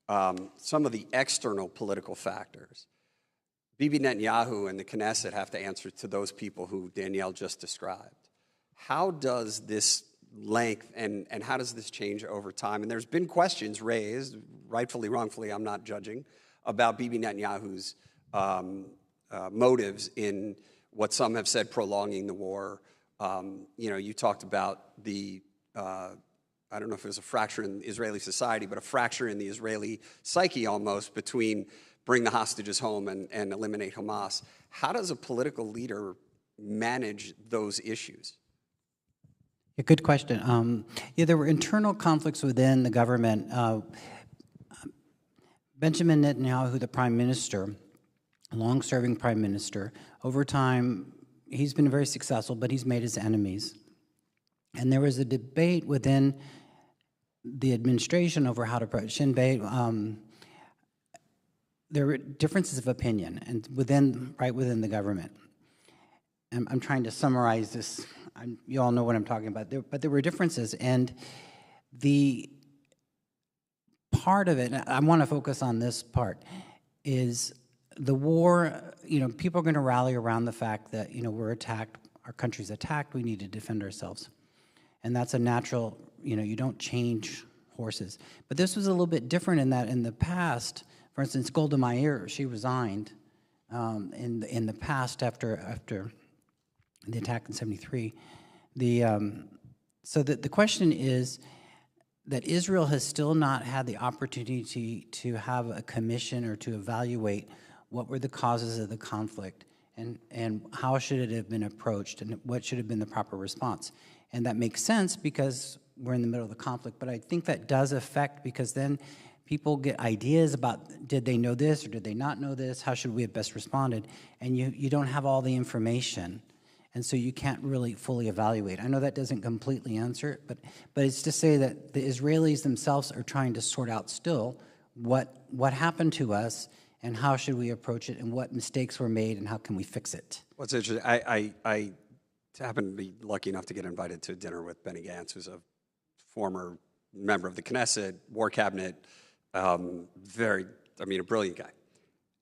some of the external political factors. Bibi Netanyahu and the Knesset have to answer to those people who Danielle just described. How does this length and how does this change over time? And there's been questions raised, rightfully, wrongfully, I'm not judging, about Bibi Netanyahu's motives in what some have said prolonging the war. You talked about the, I don't know if it was a fracture in Israeli society, but a fracture in the Israeli psyche almost between bring the hostages home and eliminate Hamas. How does a political leader manage those issues? Yeah, good question. There were internal conflicts within the government. Benjamin Netanyahu, the prime minister, a long-serving prime minister, over time, he's been very successful, but he's made his enemies. And there was a debate within the administration over how to approach Shin Bet. There were differences of opinion, and right within the government. And I'm trying to summarize this. You all know what I'm talking about. But there were differences, and the part of it, I want to focus on this part, is the war. People are going to rally around the fact that we're attacked, our country's attacked, we need to defend ourselves, and that's a natural. You don't change horses. But this was a little bit different in that in the past. For instance, Golda Meir, she resigned in the past after the attack in '73. So the question is that Israel has still not had the opportunity to have a commission or to evaluate what were the causes of the conflict and how should it have been approached and what should have been the proper response. And that makes sense because we're in the middle of the conflict, but I think that does affect because then people get ideas about did they know this or did they not know this, how should we have best responded, and you don't have all the information. and so you can't really fully evaluate. I know that doesn't completely answer it, but it's to say that the Israelis themselves are trying to sort out still what happened to us and how should we approach it and what mistakes were made and how can we fix it. What's interesting, I happen to be lucky enough to get invited to dinner with Benny Gantz, who's a former member of the Knesset, War Cabinet, a brilliant guy.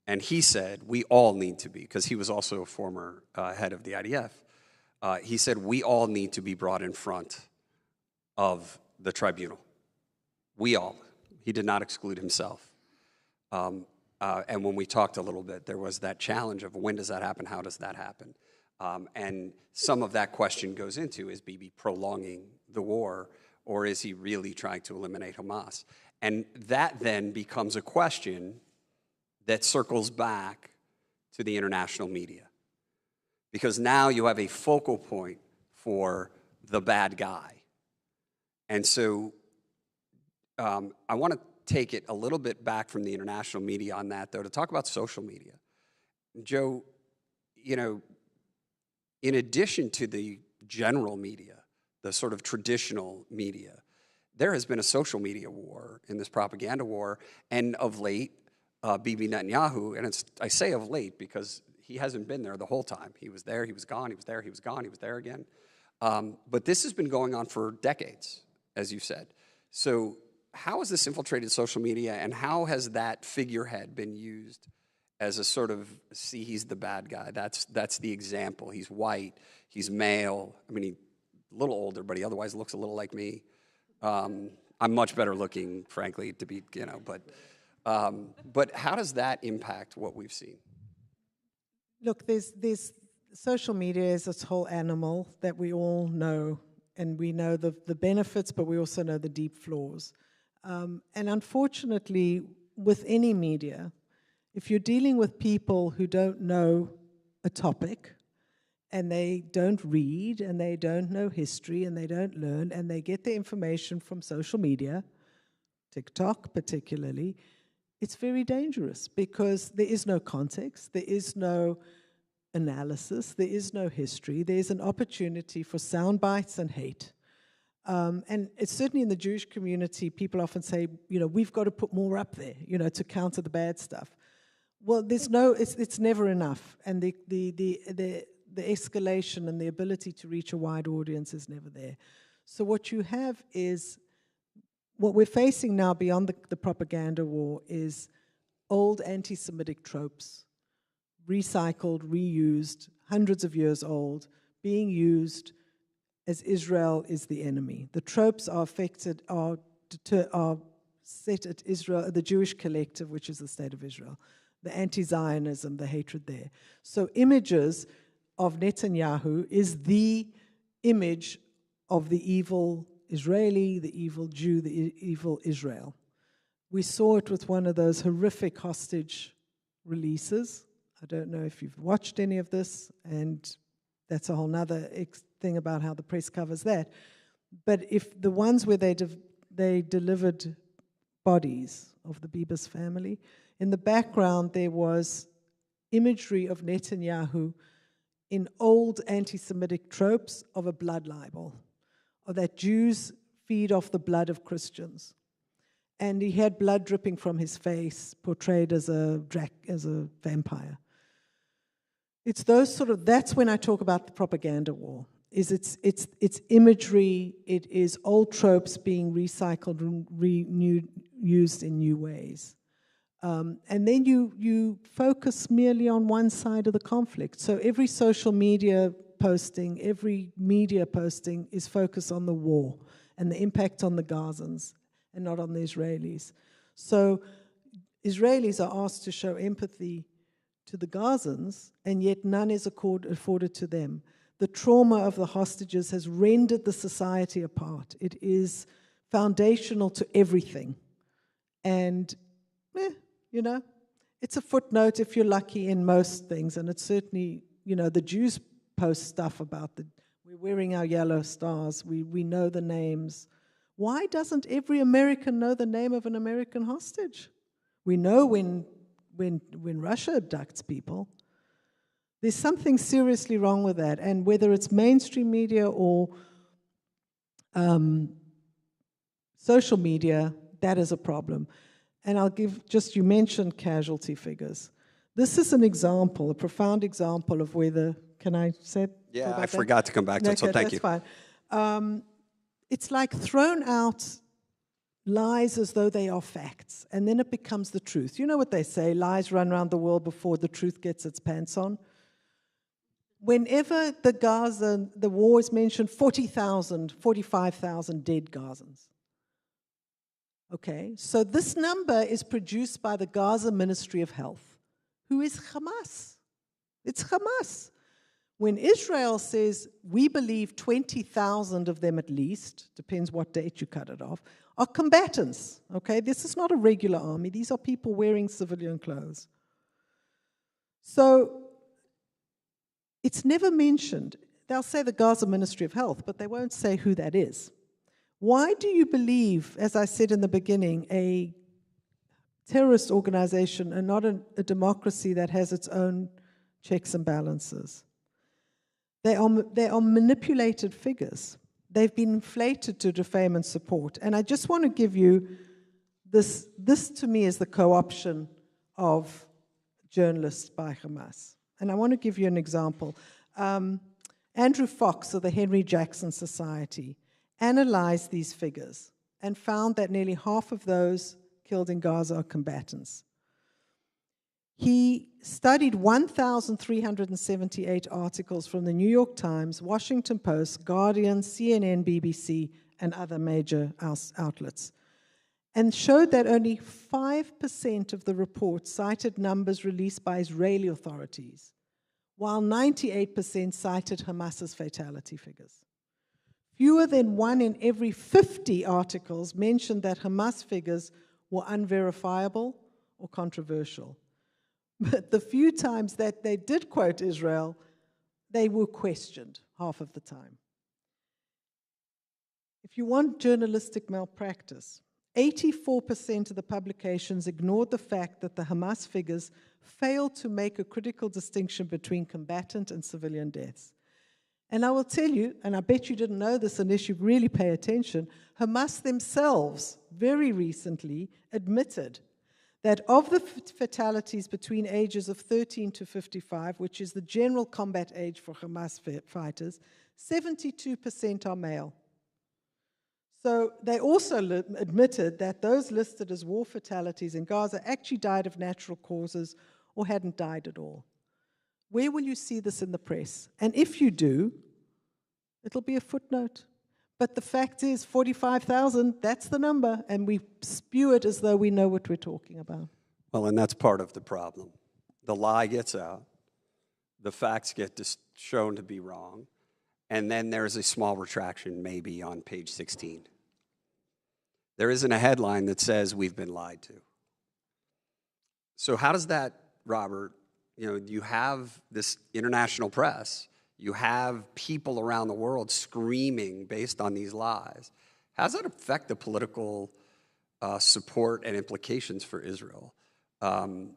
And he said, we all need to be, because he was also a former head of the IDF, he said, we all need to be brought in front of the tribunal. We all. He did not exclude himself. And when we talked a little bit, there was that challenge of when does that happen, how does that happen? And some of that question goes into, is Bibi prolonging the war, or is he really trying to eliminate Hamas? And that then becomes a question that circles back to the international media. Because now you have a focal point for the bad guy. And so I want to take it a little bit back from the international media on that, though, to talk about social media. Joe, in addition to the general media, the sort of traditional media, there has been a social media war in this propaganda war, and of late, Bibi Netanyahu, and I say of late because he hasn't been there the whole time. He was there, he was gone, he was there, he was gone, he was there again. But this has been going on for decades, as you said. So how has this infiltrated social media, and how has that figurehead been used as a sort of, see, he's the bad guy. That's the example. He's white, he's male. I mean, he's a little older, but he otherwise looks a little like me. I'm much better looking, frankly, to be, but how does that impact what we've seen? Look, there's social media is this whole animal that we all know, and we know the benefits, but we also know the deep flaws. And unfortunately, with any media, if you're dealing with people who don't know a topic, and they don't read, and they don't know history, and they don't learn, and they get the information from social media, TikTok particularly, it's very dangerous because there is no context, there is no analysis, there is no history, there's an opportunity for sound bites and hate. And it's certainly in the Jewish community, people often say, we've got to put more up there, to counter the bad stuff. Well, it's never enough, and the escalation and the ability to reach a wide audience is never there. So what you have is, what we're facing now beyond the propaganda war is old anti-Semitic tropes, recycled, reused, hundreds of years old, being used as Israel is the enemy. The tropes are set at Israel, the Jewish collective, which is the state of Israel, the anti-Zionism, the hatred there. So images of Netanyahu is the image of the evil Israeli, the evil Jew, the evil Israel. We saw it with one of those horrific hostage releases. I don't know if you've watched any of this, and that's a whole nother thing about how the press covers that. But if the ones where they delivered bodies of the Bibas family, in the background there was imagery of Netanyahu in old anti-Semitic tropes of a blood libel, or that Jews feed off the blood of Christians. And he had blood dripping from his face, portrayed as a vampire. It's that's when I talk about the propaganda war. It's imagery, it is old tropes being recycled and used in new ways. And then you focus merely on one side of the conflict. So every social media posting, every media posting is focused on the war and the impact on the Gazans and not on the Israelis. So Israelis are asked to show empathy to the Gazans, and yet none is afforded to them. The trauma of the hostages has rendered the society apart. It is foundational to everything. And, it's a footnote if you're lucky in most things, and it's certainly, the Jews post stuff about we're wearing our yellow stars, we know the names. Why doesn't every American know the name of an American hostage? We know when Russia abducts people, There's something seriously wrong with that, and whether it's mainstream media or social media, that is a problem. And I'll give, just you mentioned casualty figures. This is an example, a profound example of whether, can I say Yeah, about I that? forgot to come back to it, so thank you. That's fine. It's like thrown out lies as though they are facts, and then it becomes the truth. You know what they say, lies run around the world before the truth gets its pants on? Whenever the Gaza, the war is mentioned, 40,000, 45,000 dead Gazans. Okay, so this number is produced by the Gaza Ministry of Health, who is Hamas. It's Hamas. When Israel says, we believe 20,000 of them at least, depends what date you cut it off, are combatants, okay? This is not a regular army. These are people wearing civilian clothes. So it's never mentioned. They'll say the Gaza Ministry of Health, but they won't say who that is. Why do you believe, as I said in the beginning, a terrorist organization and not a democracy that has its own checks and balances? They are manipulated figures. They've been inflated to defame and support. And I just want to give you this to me is the co-option of journalists by Hamas. And I want to give you an example. Andrew Fox of the Henry Jackson Society analyzed these figures and found that nearly half of those killed in Gaza are combatants. He studied 1,378 articles from the New York Times, Washington Post, Guardian, CNN, BBC, and other major outlets, and showed that only 5% of the report cited numbers released by Israeli authorities, while 98% cited Hamas's fatality figures. Fewer than 1 in every 50 articles mentioned that Hamas figures were unverifiable or controversial. But the few times that they did quote Israel, they were questioned half of the time. If you want journalistic malpractice, 84% of the publications ignored the fact that the Hamas figures failed to make a critical distinction between combatant and civilian deaths. And I will tell you, and I bet you didn't know this unless you really pay attention, Hamas themselves very recently admitted that of the fatalities between ages of 13 to 55, which is the general combat age for Hamas fighters, 72% are male. So they also admitted that those listed as war fatalities in Gaza actually died of natural causes or hadn't died at all. Where will you see this in the press? And if you do, it'll be a footnote. But the fact is, 45,000, that's the number, and we spew it as though we know what we're talking about. Well, and that's part of the problem. The lie gets out, the facts get shown to be wrong, and then there's a small retraction maybe on page 16. There isn't a headline that says we've been lied to. So how does that, Robert, you have this international press, you have people around the world screaming based on these lies. How does that affect the political support and implications for Israel? And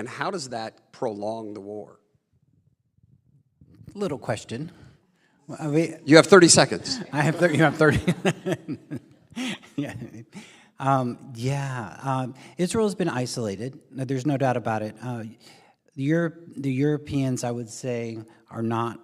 how does that prolong the war? Little question. You have 30 seconds. I have 30. You have 30. Israel's been isolated. There's no doubt about it. The Europeans, I would say, are not,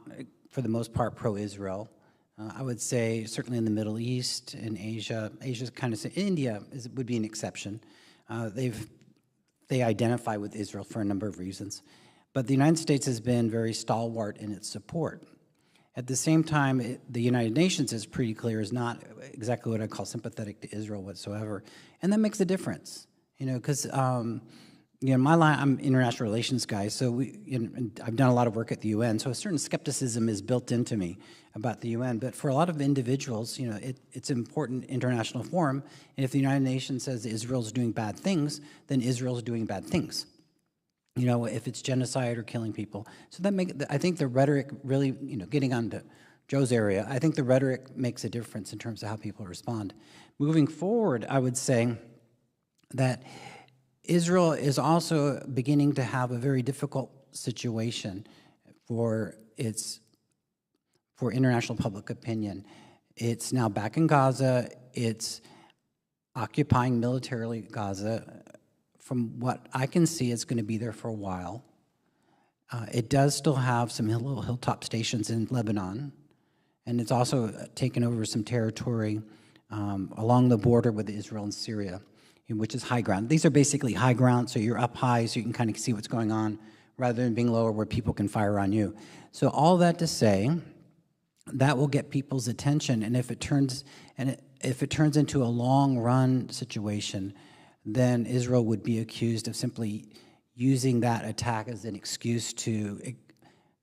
for the most part, pro-Israel. I would say certainly in the Middle East and Asia. Asia's kind of India would be an exception. They identify with Israel for a number of reasons, but the United States has been very stalwart in its support. At the same time, the United Nations is pretty clear is not exactly what I call sympathetic to Israel whatsoever, and that makes a difference. Because my line, I'm an international relations guy, so and I've done a lot of work at the UN, so a certain skepticism is built into me about the UN. But for a lot of individuals, it's an important international forum, and if the United Nations says Israel's doing bad things, then Israel's doing bad things. If it's genocide or killing people. So I think the rhetoric really, getting on to Joe's area, I think the rhetoric makes a difference in terms of how people respond. Moving forward, I would say that Israel is also beginning to have a very difficult situation for international public opinion. It's now back in Gaza. It's occupying militarily Gaza. From what I can see, it's going to be there for a while. It does still have some little hilltop stations in Lebanon, and it's also taken over some territory along the border with Israel and Syria, which is high ground. These are basically high ground, so you're up high so you can kind of see what's going on, rather than being lower where people can fire on you. So all that to say, that will get people's attention, and if it turns into a long-run situation, then Israel would be accused of simply using that attack as an excuse to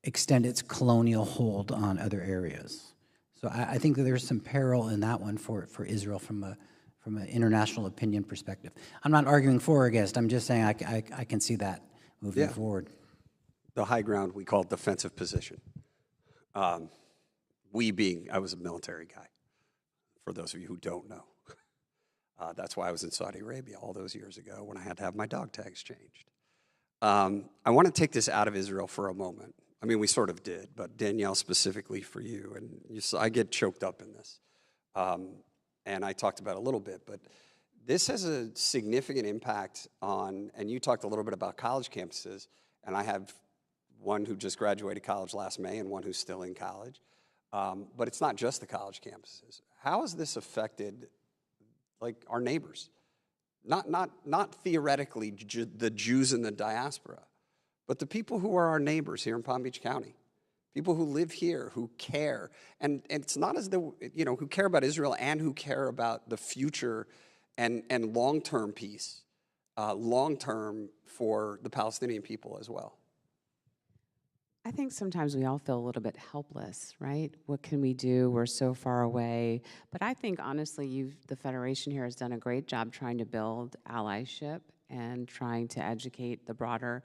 extend its colonial hold on other areas. So I think that there's some peril in that one for Israel from an international opinion perspective. I'm not arguing for or against. I'm just saying I can see that moving forward. The high ground we call defensive position. We being, I was a military guy, for those of you who don't know. That's why I was in Saudi Arabia all those years ago when I had to have my dog tags changed. I want to take this out of Israel for a moment. I mean, we sort of did, but Danielle, specifically for you, and I get choked up in this. And I talked about it a little bit, but this has a significant impact on, and you talked a little bit about college campuses, and I have one who just graduated college last May and one who's still in college. But it's not just the college campuses. How has this affected, like, our neighbors? Not theoretically the Jews in the diaspora, but the people who are our neighbors here in Palm Beach County, people who live here, who care. And it's not as though, who care about Israel and who care about the future and long-term peace, long-term for the Palestinian people as well. I think sometimes we all feel a little bit helpless, right? What can we do? We're so far away. But I think, honestly, the Federation here has done a great job trying to build allyship and trying to educate the broader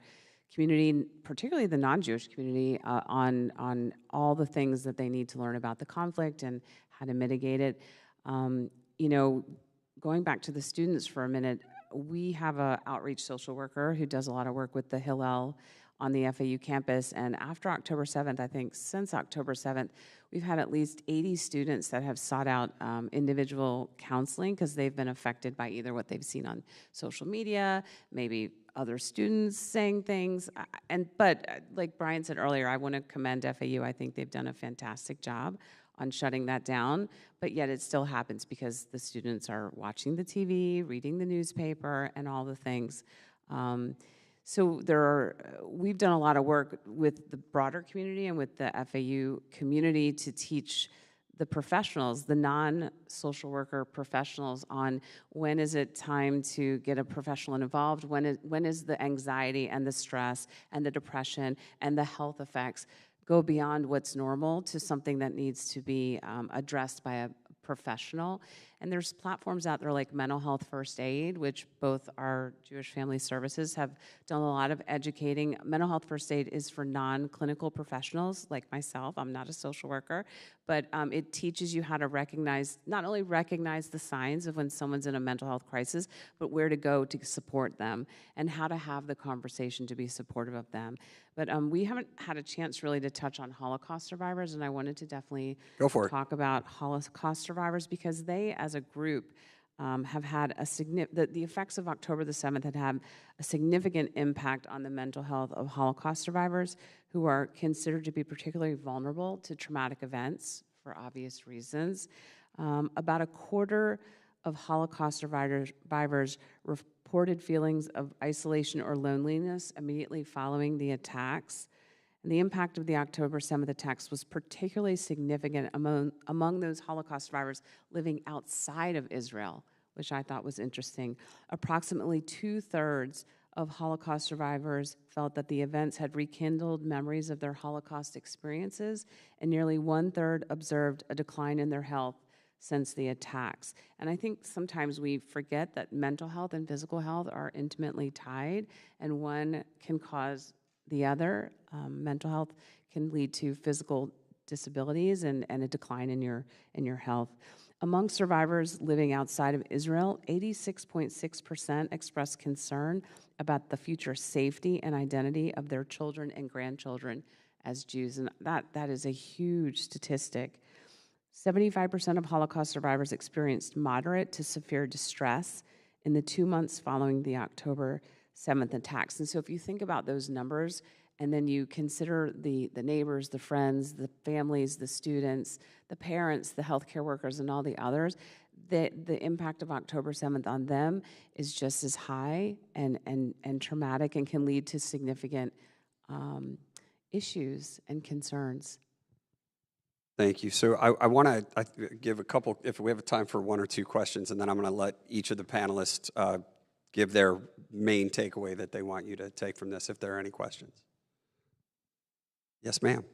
community, particularly the non-Jewish community, on all the things that they need to learn about the conflict and how to mitigate it. Going back to the students for a minute, we have an outreach social worker who does a lot of work with the Hillel on the FAU campus, and after October 7th, I think since October 7th, we've had at least 80 students that have sought out individual counseling because they've been affected by either what they've seen on social media, maybe other students saying things, but like Brian said earlier, I want to commend FAU. I think they've done a fantastic job on shutting that down, but yet it still happens because the students are watching the TV, reading the newspaper, and all the things. So we've done a lot of work with the broader community and with the FAU community to teach the professionals, the non-social worker professionals, on when is it time to get a professional involved, when is the anxiety and the stress and the depression and the health effects go beyond what's normal to something that needs to be addressed by a professional. And there's platforms out there like Mental Health First Aid, which both our Jewish Family Services have done a lot of educating. Mental Health First Aid is for non-clinical professionals like myself. I'm not a social worker, but it teaches you how to not only recognize the signs of when someone's in a mental health crisis, but where to go to support them and how to have the conversation to be supportive of them. But we haven't had a chance really to touch on Holocaust survivors, and I wanted to definitely talk about Holocaust survivors because they, as a group, have had the effects of October the 7th had a significant impact on the mental health of Holocaust survivors who are considered to be particularly vulnerable to traumatic events for obvious reasons. About a quarter of Holocaust survivors reported feelings of isolation or loneliness immediately following the attacks. And the impact of the October 7th attacks was particularly significant among those Holocaust survivors living outside of Israel, which I thought was interesting. Approximately 2/3 of Holocaust survivors felt that the events had rekindled memories of their Holocaust experiences, and nearly 1/3 observed a decline in their health since the attacks. And I think sometimes we forget that mental health and physical health are intimately tied, and one can cause the other. Mental health can lead to physical disabilities and a decline in your health. Among survivors living outside of Israel, 86.6% expressed concern about the future safety and identity of their children and grandchildren as Jews. And that is a huge statistic. 75% of Holocaust survivors experienced moderate to severe distress in the 2 months following the October 7th attacks. And so if you think about those numbers, and then you consider the neighbors, the friends, the families, the students, the parents, the healthcare workers, and all the others, the impact of October 7th on them is just as high and traumatic, and can lead to significant issues and concerns. Thank you. So I want to give a couple, if we have time for one or two questions, and then I'm going to let each of the panelists give their main takeaway that they want you to take from this, if there are any questions. Yes, ma'am.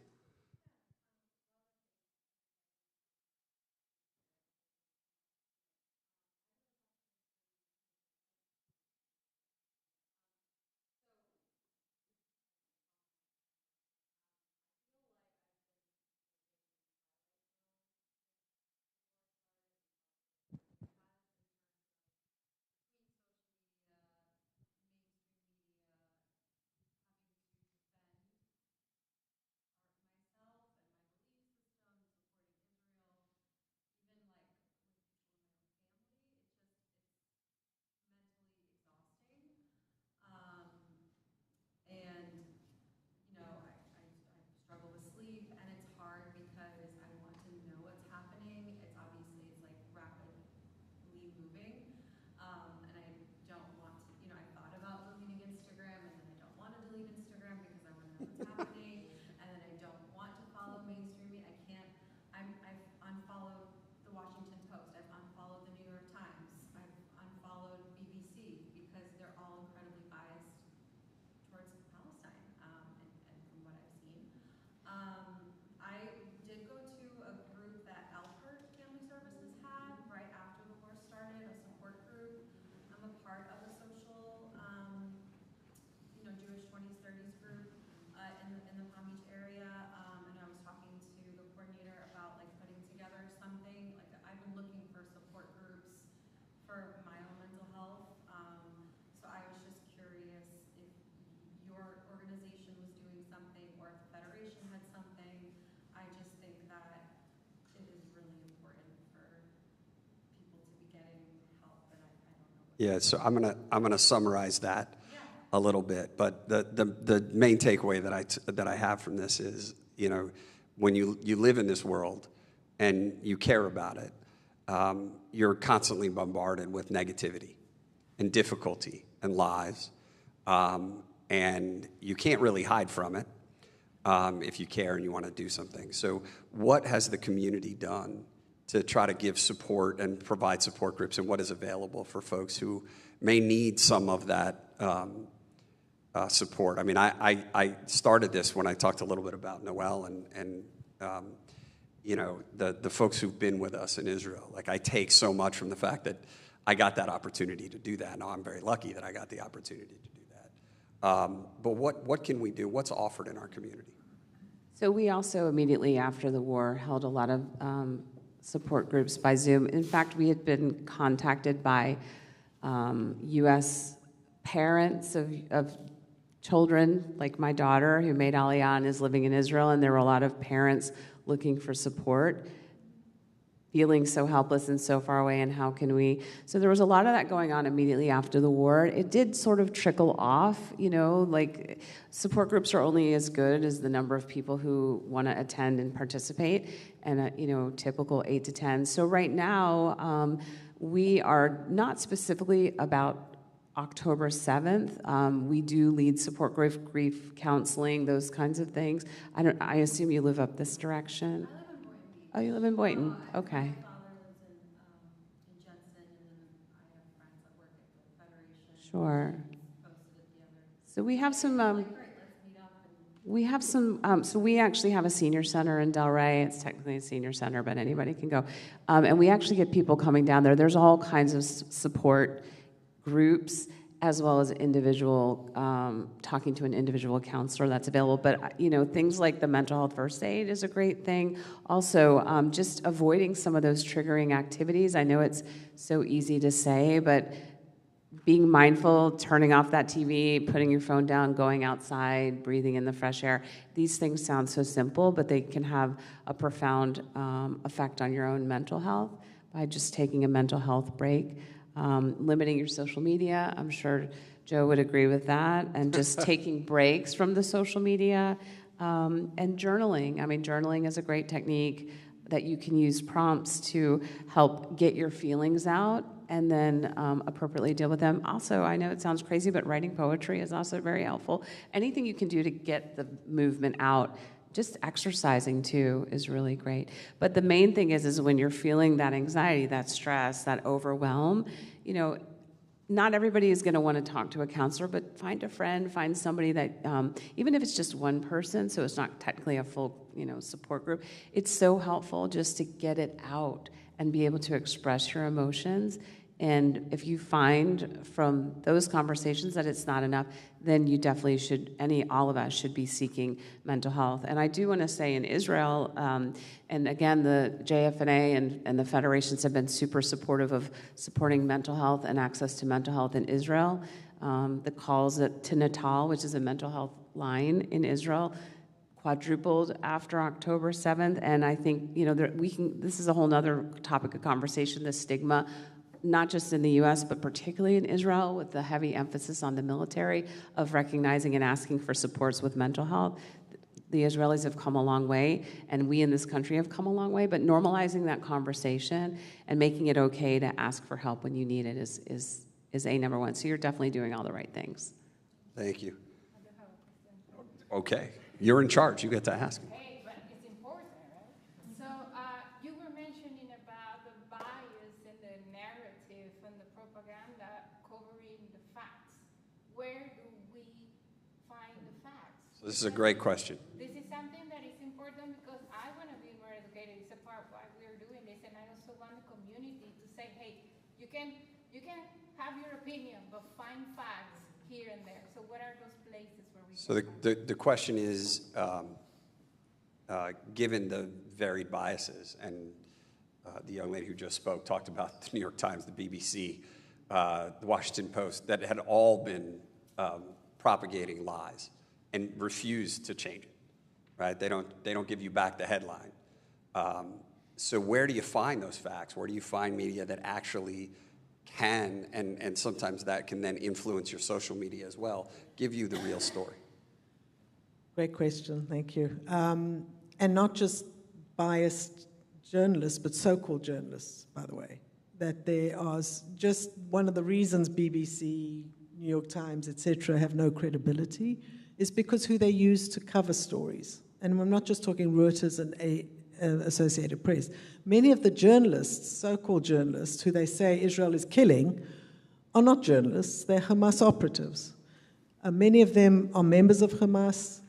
Yeah, so I'm gonna summarize that a little bit, but the main takeaway that I have from this is, when you live in this world and you care about it, you're constantly bombarded with negativity and difficulty and lies, and you can't really hide from it if you care and you want to do something. So what has the community done to try to give support and provide support groups, and what is available for folks who may need some of that support? I mean, I started this when I talked a little bit about Noel and the folks who've been with us in Israel. Like, I take so much from the fact that I got that opportunity to do that. Now, I'm very lucky that I got the opportunity to do that. But what can we do? What's offered in our community? So we also immediately after the war held a lot of support groups by Zoom. In fact, we had been contacted by U.S. parents of children, like my daughter, who made Aliyah and is living in Israel, and there were a lot of parents looking for support, feeling so helpless and so far away, and how can we? So there was a lot of that going on immediately after the war. It did sort of trickle off, like support groups are only as good as the number of people who want to attend and participate, and typical 8 to 10. So right now, we are not specifically about October 7th. We do lead support grief counseling, those kinds of things. I assume you live up this direction. I live in Boynton Beach. Oh, you live in Boynton. Okay. My father lives in Jensen, and then I have friends that work at the Federation. Sure. Posted it the other. So we have some. Great, let's meet up. We have some. So we actually have a senior center in Delray. It's technically a senior center, but anybody can go. And we actually get people coming down there. There's all kinds of support groups, as well as individual, talking to an individual counselor that's available. But, things like the mental health first aid is a great thing. Also, just avoiding some of those triggering activities. I know it's so easy to say, but being mindful, turning off that TV, putting your phone down, going outside, breathing in the fresh air. These things sound so simple, but they can have a profound effect on your own mental health by just taking a mental health break. Limiting your social media, I'm sure Joe would agree with that, and just taking breaks from the social media, and journaling. I mean, journaling is a great technique that you can use prompts to help get your feelings out and then appropriately deal with them. Also, I know it sounds crazy, but writing poetry is also very helpful. Anything you can do to get the movement out. Just exercising too is really great. But the main thing is when you're feeling that anxiety, that stress, that overwhelm, not everybody is going to want to talk to a counselor, but find a friend, find somebody that, even if it's just one person, so it's not technically a full, support group, it's so helpful just to get it out and be able to express your emotions. And if you find from those conversations that it's not enough, then you definitely should, all of us should be seeking mental health. And I do want to say in Israel, and again, the JFNA and the federations have been super supportive of supporting mental health and access to mental health in Israel. The calls to Natal, which is a mental health line in Israel, quadrupled after October 7th. And I think, this is a whole nother topic of conversation, the stigma, not just in the U.S., but particularly in Israel, with the heavy emphasis on the military of recognizing and asking for supports with mental health. The Israelis have come a long way, and we in this country have come a long way, but normalizing that conversation and making it okay to ask for help when you need it is number one. So you're definitely doing all the right things. Thank you. Okay, you're in charge. You get to ask me. Hey, but it's important, right? So you were mentioning about the bias and the narrative and the propaganda covering the facts. Where do we find the facts? So this is a great question. This is something that is important because I want to be more educated. It's a part of why we're doing this, and I also want the community to say, hey, you can have your opinion, but find facts here and there. So what are those places where we So the question is, given the varied biases, and the young lady who just spoke talked about the New York Times, the BBC, the Washington Post, that had all been propagating lies and refused to change it, right? They don't give you back the headline. So where do you find those facts? Where do you find media that actually can, and sometimes that can then influence your social media as well, give you the real story? Great question, thank you. And not just biased journalists, but so-called journalists, by the way. That there are just one of the reasons BBC, New York Times, etc., have no credibility is because who they use to cover stories. And I'm not just talking Reuters and Associated Press. Many of the journalists, so-called journalists, who they say Israel is killing, are not journalists, they're Hamas operatives. Many of them are members of Hamas,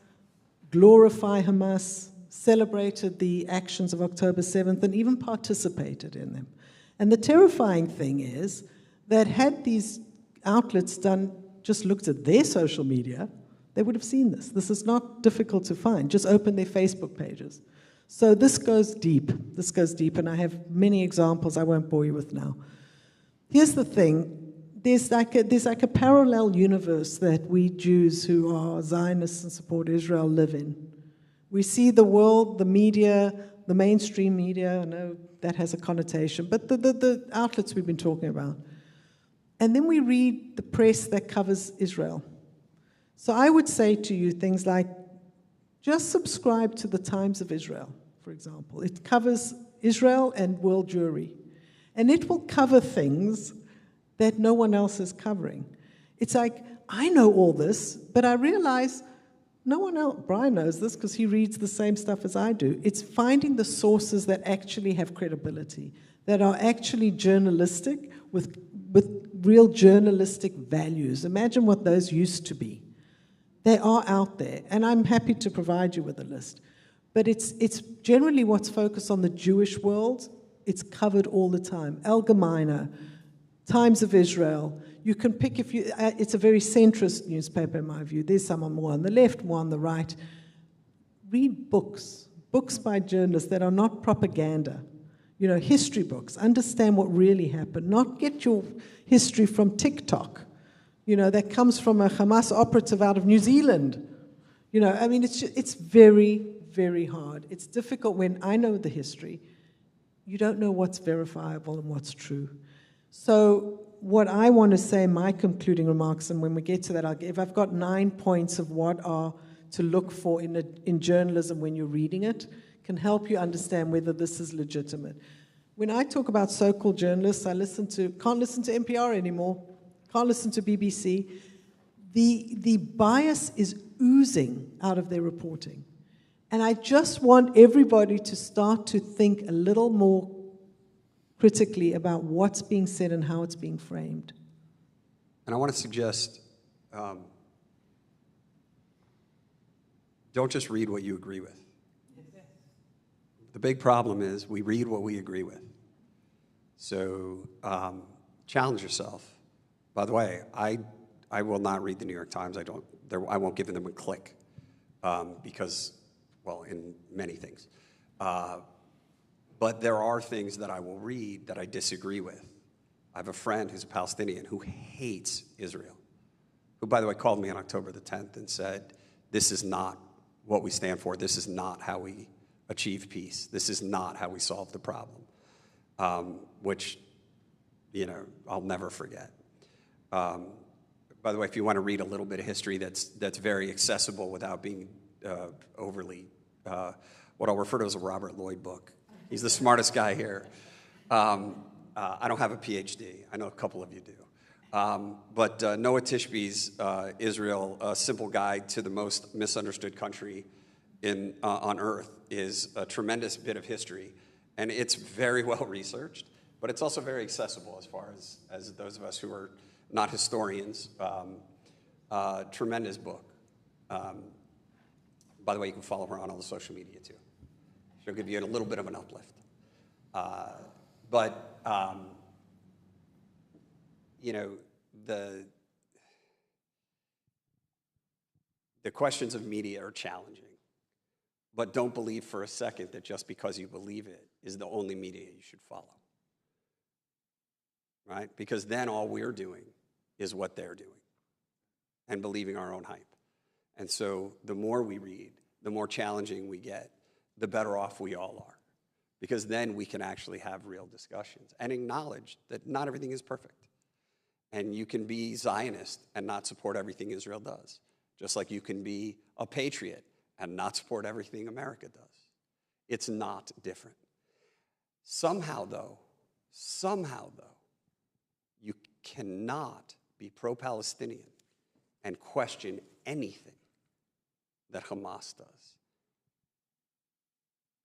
glorify Hamas, celebrated the actions of October 7th, and even participated in them. And the terrifying thing is that had these outlets just looked at their social media, they would have seen this. This is not difficult to find. Just open their Facebook pages. So this goes deep. This goes deep, and I have many examples I won't bore you with now. Here's the thing. There's like a parallel universe that we Jews who are Zionists and support Israel live in. We see the world, the media, the mainstream media, I know that has a connotation, but the outlets we've been talking about. And then we read the press that covers Israel. So I would say to you things like, just subscribe to the Times of Israel, for example. It covers Israel and world Jewry. And it will cover things that no one else is covering. It's like, I know all this, but I realize no one else, Brian knows this because he reads the same stuff as I do. It's finding the sources that actually have credibility, that are actually journalistic with real journalistic values. Imagine what those used to be. They are out there, and I'm happy to provide you with a list. But it's generally what's focused on the Jewish world. It's covered all the time. Allgemeine, Times of Israel. You can pick it's a very centrist newspaper in my view. There's some more on the left, more on the right. Read books by journalists that are not propaganda. History books. Understand what really happened. Not get your history from TikTok. That comes from a Hamas operative out of New Zealand. It's very, very hard. It's difficult when I know the history. You don't know what's verifiable and what's true. So what I want to say, my concluding remarks, and when we get to that, I've got 9 points of what are to look for in journalism when you're reading it, can help you understand whether this is legitimate. When I talk about so-called journalists, can't listen to NPR anymore, can't listen to BBC. The bias is oozing out of their reporting. And I just want everybody to start to think a little more critically about what's being said and how it's being framed. And I want to suggest, don't just read what you agree with. The big problem is we read what we agree with. So challenge yourself. By the way, I will not read the New York Times. I won't give them a click because, well, in many things. But there are things that I will read that I disagree with. I have a friend who's a Palestinian who hates Israel, who, by the way, called me on October the 10th and said, this is not what we stand for. This is not how we achieve peace. This is not how we solve the problem, which, I'll never forget. By the way, if you want to read a little bit of history that's very accessible without being overly, what I'll refer to as a Robert Lloyd book. He's the smartest guy here. I don't have a PhD. I know a couple of you do. But Noah Tishby's Israel, A Simple Guide to the Most Misunderstood Country on Earth is a tremendous bit of history. And it's very well researched, but it's also very accessible as far as those of us who are not historians. Tremendous book. By the way, you can follow her on all the social media too. She'll give you a little bit of an uplift. The questions of media are challenging, but don't believe for a second that just because you believe it is the only media you should follow, right? Because then all we're doing is what they're doing and believing our own hype. And so the more we read, the more challenging we get, the better off we all are. Because then we can actually have real discussions and acknowledge that not everything is perfect. And you can be Zionist and not support everything Israel does, just like you can be a patriot and not support everything America does. It's not different. Somehow, though, you cannot be pro-Palestinian and question anything that Hamas does.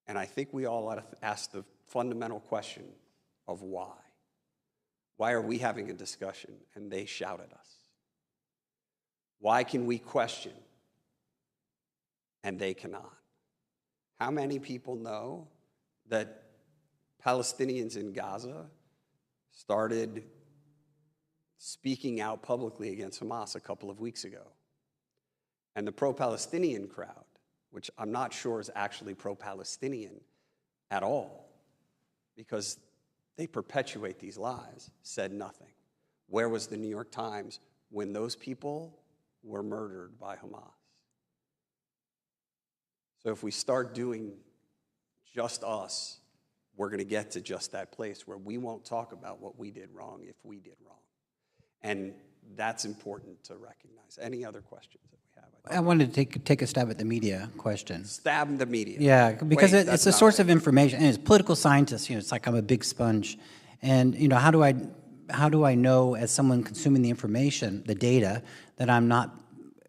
And I think we all ought to ask the fundamental question of why. Why are we having a discussion and they shout at us? Why can we question and they cannot? How many people know that Palestinians in Gaza started speaking out publicly against Hamas a couple of weeks ago? And the pro-Palestinian crowd, which I'm not sure is actually pro-Palestinian at all, because they perpetuate these lies, said nothing. Where was the New York Times when those people were murdered by Hamas? So if we start doing just us, we're going to get to just that place where we won't talk about what we did wrong if we did wrong. And that's important to recognize. Any other questions that we have? I wanted to take a stab at the media question. Stab the media. Yeah, because Wait, it's a source of information. And as political scientists, it's like I'm a big sponge. And, how do I know as someone consuming the information, the data, that I'm not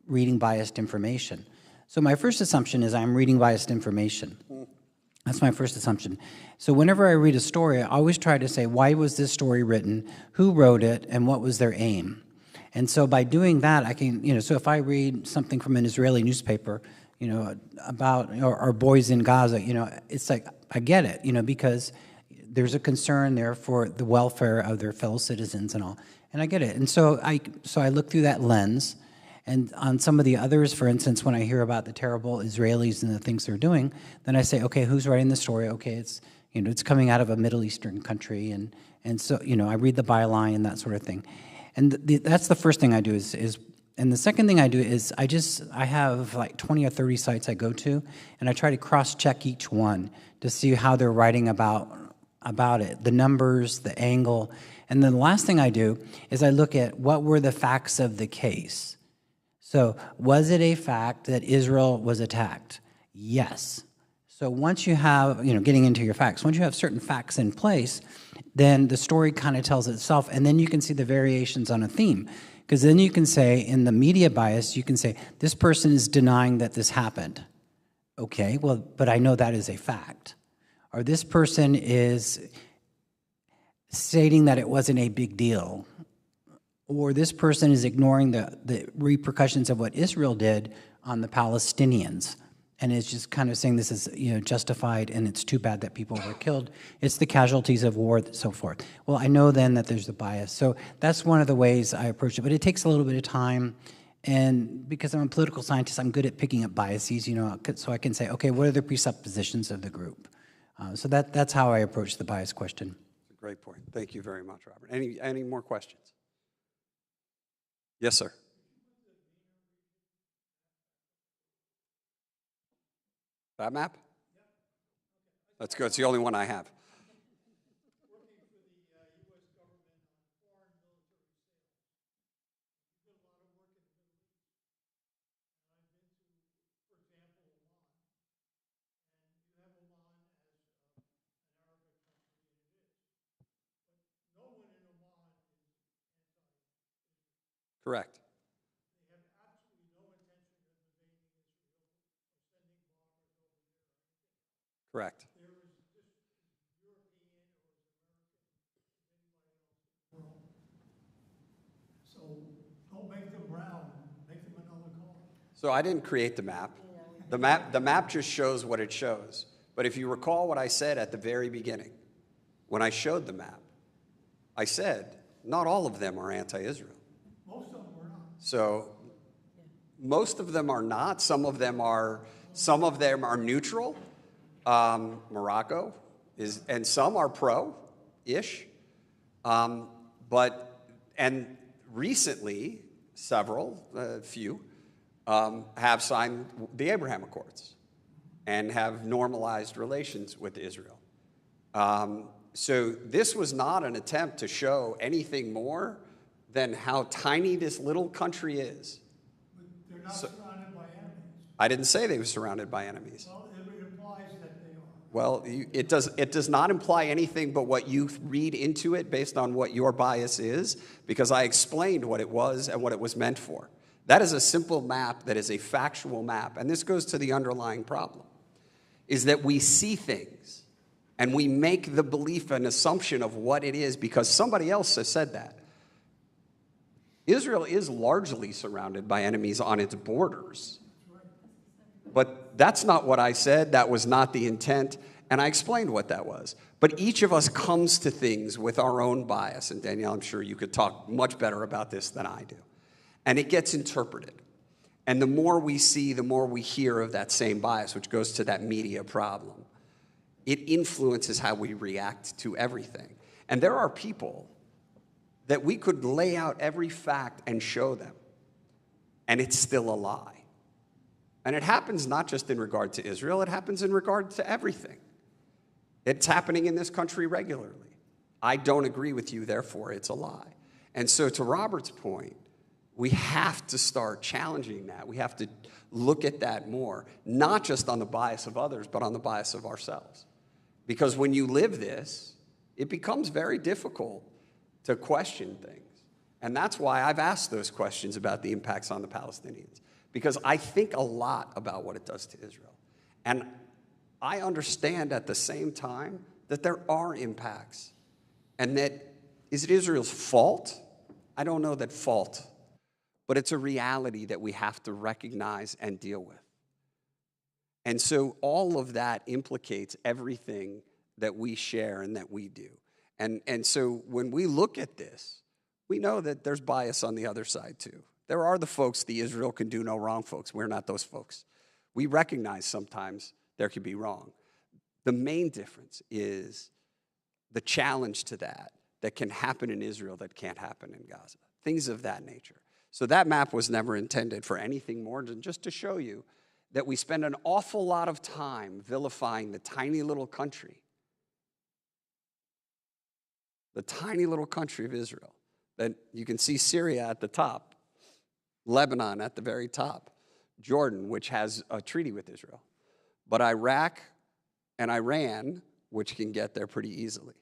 reading biased information? So my first assumption is I'm reading biased information. That's my first assumption. So whenever I read a story, I always try to say, why was this story written? Who wrote it? And what was their aim? And so by doing that, I can, so if I read something from an Israeli newspaper, about our boys in Gaza, it's like, I get it, because there's a concern there for the welfare of their fellow citizens and all, and I get it. And so I look through that lens, and on some of the others, for instance, when I hear about the terrible Israelis and the things they're doing, then I say, okay, who's writing the story? Okay, it's it's coming out of a Middle Eastern country, and so I read the byline and that sort of thing, and that's the first thing I do is. And the second thing I do is I have like 20 or 30 sites I go to, and I try to cross-check each one to see how they're writing about it, the numbers, the angle. And then the last thing I do is I look at what were the facts of the case. So was it a fact that Israel was attacked? Yes. So once you have, getting into your facts, once you have certain facts in place, then the story kind of tells itself, and then you can see the variations on a theme. Because then you can say, in the media bias, you can say, this person is denying that this happened. Okay, well, but I know that is a fact. Or this person is stating that it wasn't a big deal. Or this person is ignoring the repercussions of what Israel did on the Palestinians. And is just kind of saying this is justified and it's too bad that people were killed. It's the casualties of war and so forth. Well, I know then that there's a bias. So that's one of the ways I approach it. But it takes a little bit of time. And because I'm a political scientist, I'm good at picking up biases, so I can say, okay, what are the presuppositions of the group? So that's how I approach the bias question. Great point. Thank you very much, Robert. Any more questions? Yes, sir. That map? That's good. It's the only one I have. Correct. Correct. So don't make them brown, make them another color. So I didn't create the map. The map just shows what it shows. But if you recall what I said at the very beginning, when I showed the map, I said not all of them are anti-Israel. Most of them are not. So most of them are not. Some of them are neutral. Morocco is, and some are pro-ish. And recently, a few, have signed the Abraham Accords and have normalized relations with Israel. So this was not an attempt to show anything more than how tiny this little country is. But they're not surrounded by enemies. I didn't say they were surrounded by enemies. Well, it implies that they are. Well, it does not imply anything but what you read into it based on what your bias is, because I explained what it was and what it was meant for. That is a simple map that is a factual map, and this goes to the underlying problem, is that we see things and we make the belief an assumption of what it is because somebody else has said that. Israel is largely surrounded by enemies on its borders. But that's not what I said. That was not the intent. And I explained what that was. But each of us comes to things with our own bias. And Danielle, I'm sure you could talk much better about this than I do. And it gets interpreted. And the more we see, the more we hear of that same bias, which goes to that media problem. It influences how we react to everything. And there are people that we could lay out every fact and show them, and it's still a lie. And it happens not just in regard to Israel, it happens in regard to everything. It's happening in this country regularly. I don't agree with you, therefore it's a lie. And so to Robert's point, we have to start challenging that. We have to look at that more, not just on the bias of others, but on the bias of ourselves. Because when you live this, it becomes very difficult to question things. And that's why I've asked those questions about the impacts on the Palestinians. Because I think a lot about what it does to Israel. And I understand at the same time that there are impacts. And that, is it Israel's fault? I don't know that fault. But it's a reality that we have to recognize and deal with. And so all of that implicates everything that we share and that we do. And so when we look at this, we know that there's bias on the other side too. There are the folks, the Israel can do no wrong folks. We're not those folks. We recognize sometimes there could be wrong. The main difference is the challenge to that can happen in Israel that can't happen in Gaza. Things of that nature. So that map was never intended for anything more than just to show you that we spend an awful lot of time vilifying the tiny little country of Israel. That you can see Syria at the top, Lebanon at the very top, Jordan, which has a treaty with Israel, but Iraq and Iran, which can get there pretty easily.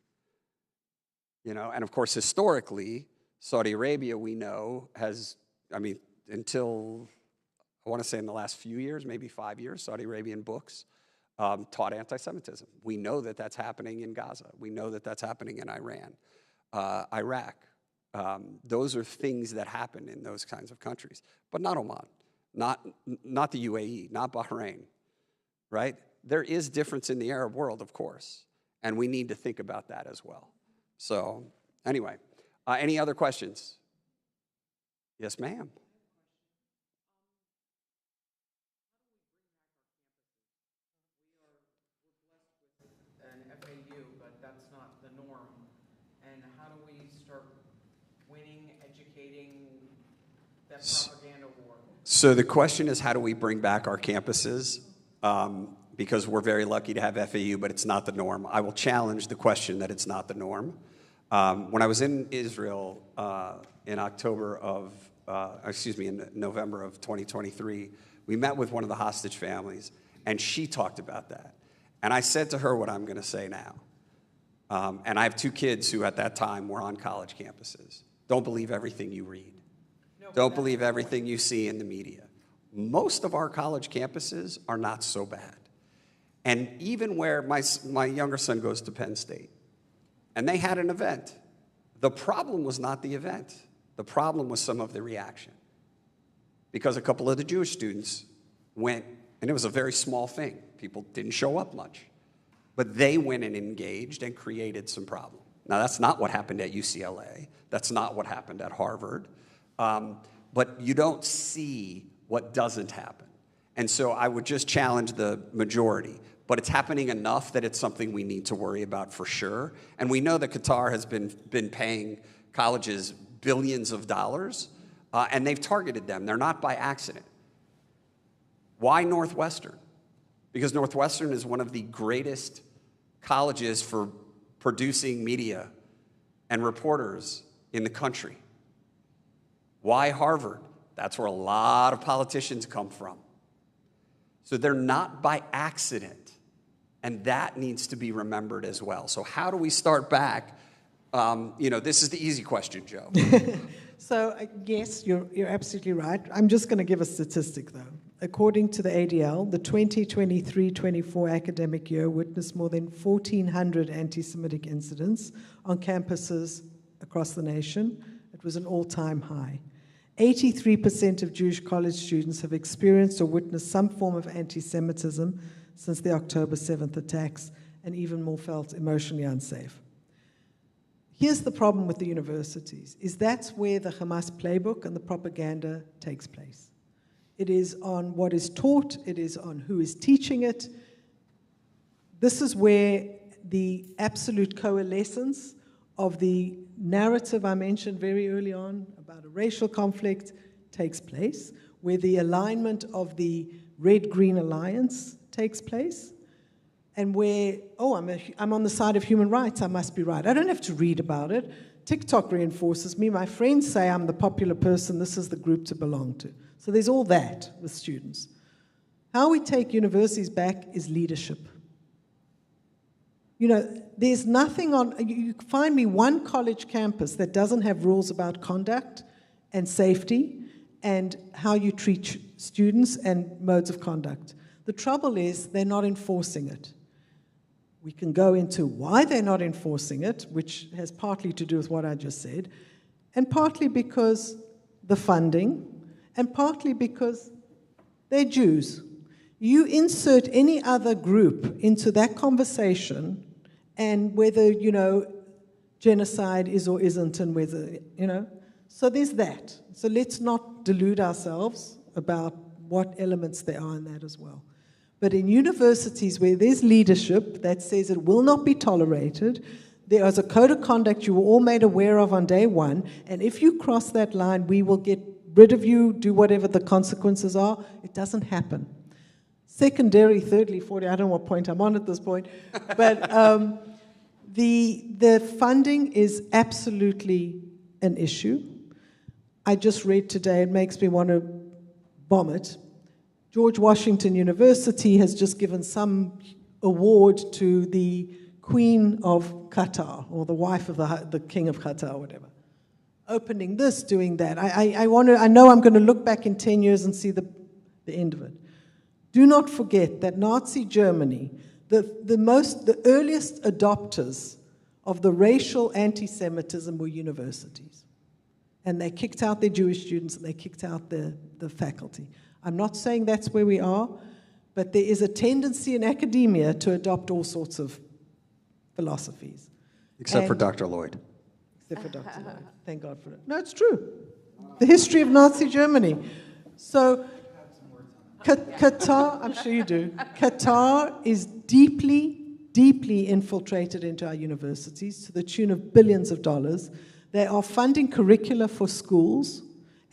And of course, historically, Saudi Arabia, we know, until, I want to say in the last few years, maybe 5 years, Saudi Arabian books taught anti-Semitism. We know that that's happening in Gaza. We know that that's happening in Iran, Iraq. Those are things that happen in those kinds of countries, but not Oman, not the UAE, not Bahrain, right? There is difference in the Arab world, of course, and we need to think about that as well. So anyway, any other questions? Yes, ma'am. An FAU, but that's not the norm. And how do we start winning, educating that propaganda war? So the question is, how do we bring back our campuses? Because we're very lucky to have FAU, but it's not the norm. I will challenge the question that it's not the norm. When I was in Israel in November of 2023, we met with one of the hostage families, and she talked about that. And I said to her what I'm going to say now. And I have 2 kids who at that time were on college campuses. Don't believe everything you read. Don't believe everything you see in the media. Most of our college campuses are not so bad. And even where my younger son goes to Penn State, and they had an event, the problem was not the event. The problem was some of the reaction. Because a couple of the Jewish students went, and it was a very small thing. People didn't show up much. But they went and engaged and created some problem. Now, that's not what happened at UCLA. That's not what happened at Harvard. But you don't see what doesn't happen. And so I would just challenge the majority. But it's happening enough that it's something we need to worry about for sure. And we know that Qatar has been paying colleges billions of dollars, and they've targeted them. They're not by accident. Why Northwestern? Because Northwestern is one of the greatest colleges for producing media and reporters in the country. Why Harvard? That's where a lot of politicians come from. So they're not by accident. And that needs to be remembered as well. So how do we start back? This is the easy question, Joe. So yes, you're absolutely right. I'm just going to give a statistic, though. According to the ADL, the 2023-24 academic year witnessed more than 1,400 anti-Semitic incidents on campuses across the nation. It was an all-time high. 83% of Jewish college students have experienced or witnessed some form of anti-Semitism since the October 7th attacks, and even more felt emotionally unsafe. Here's the problem with the universities, is that's where the Hamas playbook and the propaganda takes place. It is on what is taught, it is on who is teaching it. This is where the absolute coalescence of the narrative I mentioned very early on about a racial conflict takes place, where the alignment of the Red-Green Alliance takes place, and where, I'm on the side of human rights, I must be right. I don't have to read about it. TikTok reinforces me. My friends say I'm the popular person, this is the group to belong to. So there's all that with students. How we take universities back is leadership. There's nothing you find me one college campus that doesn't have rules about conduct and safety and how you treat students and modes of conduct. The trouble is they're not enforcing it. We can go into why they're not enforcing it, which has partly to do with what I just said, and partly because the funding, and partly because they're Jews. You insert any other group into that conversation, and whether, genocide is or isn't, and whether, So there's that. So let's not delude ourselves about what elements there are in that as well. But in universities where there's leadership that says it will not be tolerated, there is a code of conduct you were all made aware of on day one, and if you cross that line, we will get rid of you, do whatever the consequences are. It doesn't happen. Secondary, thirdly, 40, I don't know what point I'm on at this point, but the funding is absolutely an issue. I just read today, it makes me want to vomit. George Washington University has just given some award to the Queen of Qatar, or the wife of the King of Qatar, or whatever. Opening this, doing that. I know I'm going to look back in 10 years and see the end of it. Do not forget that Nazi Germany, the earliest adopters of the racial anti-Semitism were universities. And they kicked out their Jewish students, and they kicked out the faculty. I'm not saying that's where we are, but there is a tendency in academia to adopt all sorts of philosophies. Except for Dr. Lloyd. Except for Dr. Lloyd. Thank God for it. No, it's true. The history of Nazi Germany. So, Qatar, I'm sure you do. Qatar is deeply, deeply infiltrated into our universities to the tune of billions of dollars. They are funding curricula for schools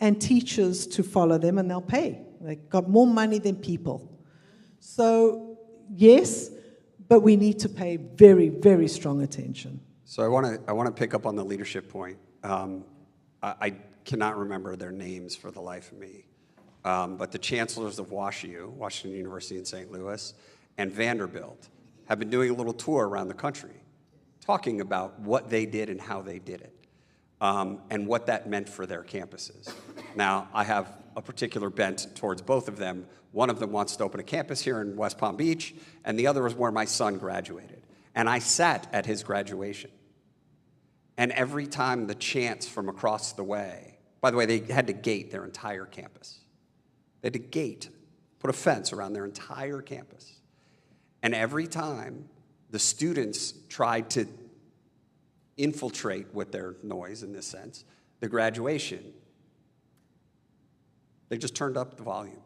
and teachers to follow them, and they'll pay. They've got more money than people. So, yes, but we need to pay very, very strong attention. So I want to pick up on the leadership point. I cannot remember their names for the life of me, but the chancellors of WashU, Washington University in St. Louis, and Vanderbilt have been doing a little tour around the country, talking about what they did and how they did it, and what that meant for their campuses. Now, I have a particular bent towards both of them. One of them wants to open a campus here in West Palm Beach, and the other is where my son graduated. And I sat at his graduation. And every time the chants from across the way, by the way, they had to gate their entire campus. They had to gate, put a fence around their entire campus. And every time the students tried to infiltrate with their noise, in this sense, the graduation, they just turned up the volume.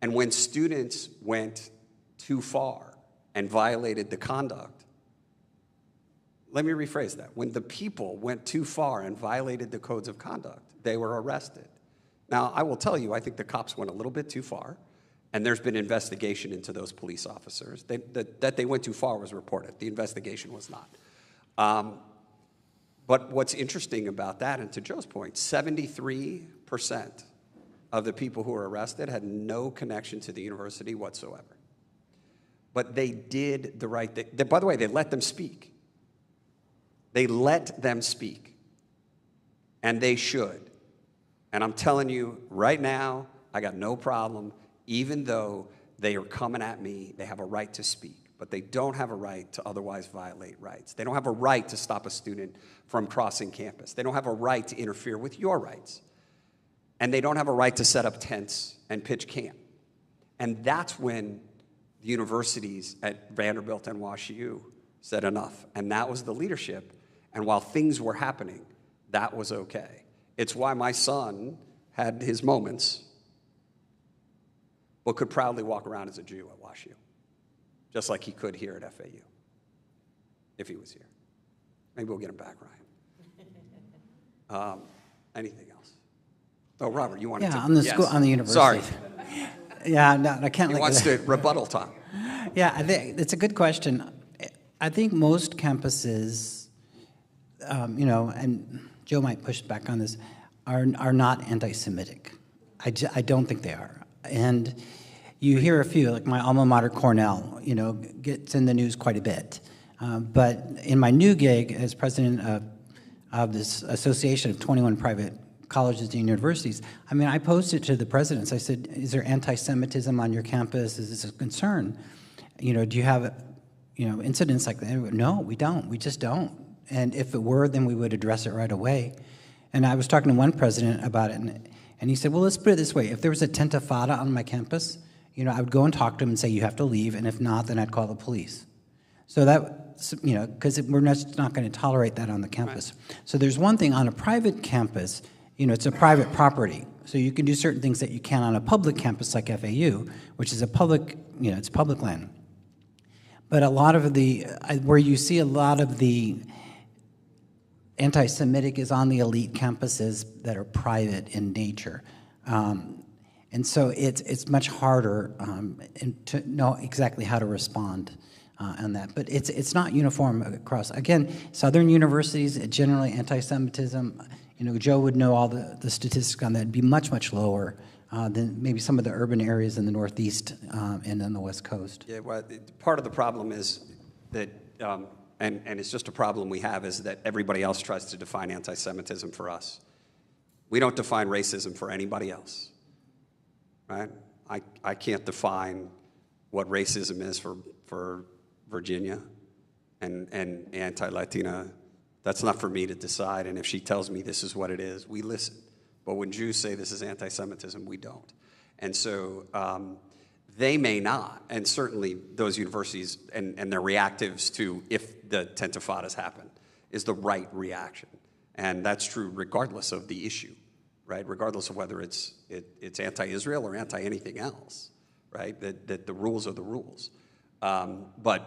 And when students went too far and violated the conduct, let me rephrase that. When the people went too far and violated the codes of conduct, they were arrested. Now, I will tell you, I think the cops went a little bit too far, and there's been investigation into those police officers. That they went too far was reported. The investigation was not. But what's interesting about that, and to Joe's point, 73% of the people who were arrested had no connection to the university whatsoever. But they did the right thing. By the way, they let them speak. They let them speak. And they should. And I'm telling you, right now, I got no problem, even though they are coming at me, they have a right to speak. But they don't have a right to otherwise violate rights. They don't have a right to stop a student from crossing campus. They don't have a right to interfere with your rights. And they don't have a right to set up tents and pitch camp. And that's when the universities at Vanderbilt and WashU said enough. And that was the leadership. And while things were happening, that was okay. It's why my son had his moments, but could proudly walk around as a Jew at WashU, just like he could here at FAU, if he was here. Maybe we'll get him back, Ryan. Anything else? Oh, Robert, you wanted to? On the school, on the university. Sorry. Yeah, no, I can't. He wants to rebuttal time. Yeah, I think it's a good question. I think most campuses, and Joe might push back on this, are not anti-Semitic. I don't think they are. And you hear a few, like my alma mater, Cornell, gets in the news quite a bit. But in my new gig as president of this association of 21 private colleges and universities, I posted to the presidents. I said, is there anti-Semitism on your campus? Is this a concern? Do you have, incidents like that? No, we don't. We just don't. And if it were, then we would address it right away. And I was talking to one president about it, and he said, well, let's put it this way. If there was a tentifada on my campus, I would go and talk to him and say, you have to leave. And if not, then I'd call the police. So that, because we're not going to tolerate that on the campus. So there's one thing on a private campus, it's a private property. So you can do certain things that you can on a public campus like FAU, which is a public, it's public land. But a lot of where you see a lot of the anti-Semitic is on the elite campuses that are private in nature. And so it's much harder to know exactly how to respond on that. But it's not uniform across. Again, Southern universities, generally anti-Semitism, Joe would know all the statistics on that. It'd be much, much lower than maybe some of the urban areas in the Northeast and on the West Coast. Yeah, well, part of the problem is that, and it's just a problem we have, is that everybody else tries to define anti-Semitism for us. We don't define racism for anybody else. Right? I can't define what racism is for Virginia and anti-Latina. That's not for me to decide, and if she tells me this is what it is, we listen. But when Jews say this is anti-Semitism, we don't. And so they may not, and certainly those universities and their reactives to if the tentafadas happen is the right reaction. And that's true regardless of the issue. Right, regardless of whether it's anti-Israel or anti-anything else, right? That the rules are the rules. The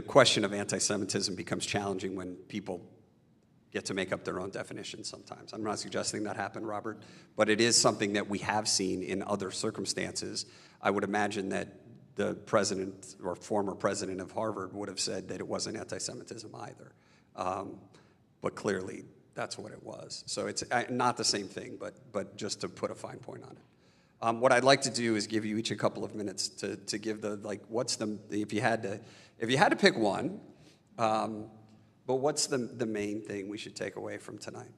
question of anti-Semitism becomes challenging when people get to make up their own definitions sometimes. I'm not suggesting that happened, Robert, but it is something that we have seen in other circumstances. I would imagine that the president or former president of Harvard would have said that it wasn't anti-Semitism either. But clearly, that's what it was. So it's not the same thing, but just to put a fine point on it. What I'd like to do is give you each a couple of minutes to give what's if you had to pick one, but what's the main thing we should take away from tonight?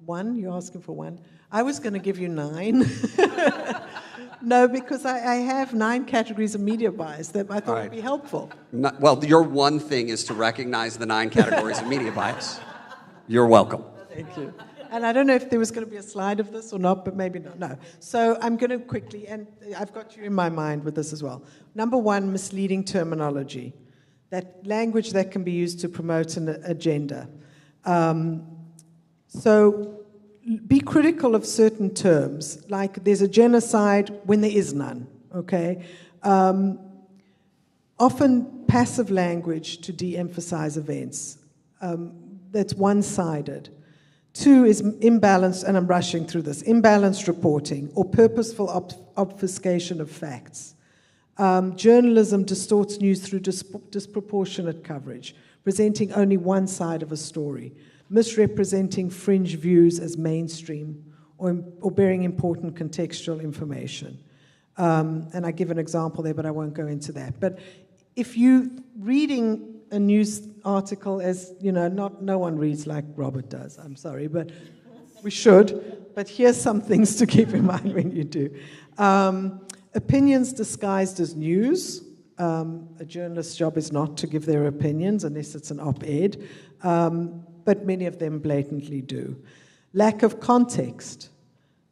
One, you're asking for one. I was going to give you 9. No, because I have 9 categories of media bias that I thought would be helpful. Well, your one thing is to recognize the 9 categories of media bias. You're welcome. Thank you. And I don't know if there was going to be a slide of this or not, but maybe not. No. So I'm going to quickly, and I've got you in my mind with this as well. Number 1, misleading terminology. That language that can be used to promote an agenda. So be critical of certain terms, like there's a genocide when there is none, okay? Often passive language to de-emphasize events. That's one-sided. 2 is imbalanced, and I'm rushing through this, imbalanced reporting or purposeful obfuscation of facts. Journalism distorts news through disproportionate coverage, presenting only one side of a story, misrepresenting fringe views as mainstream, or bearing important contextual information. And I give an example there, but I won't go into that. But if you reading a news article as, no one reads like Robert does, I'm sorry, but we should. But here's some things to keep in mind when you do. Opinions disguised as news. A journalist's job is not to give their opinions unless it's an op-ed. But many of them blatantly do. Lack of context.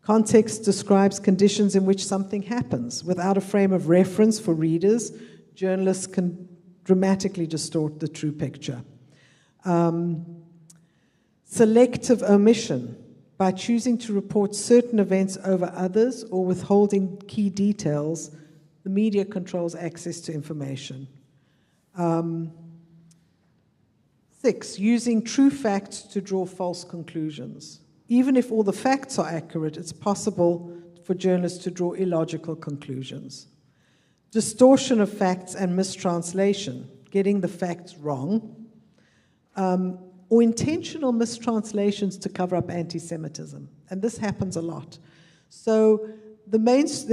Context describes conditions in which something happens. Without a frame of reference for readers, journalists can dramatically distort the true picture. Selective omission. By choosing to report certain events over others or withholding key details, the media controls access to information. 6, using true facts to draw false conclusions. Even if all the facts are accurate, it's possible for journalists to draw illogical conclusions. Distortion of facts and mistranslation, getting the facts wrong, or intentional mistranslations to cover up anti-Semitism. And this happens a lot. So the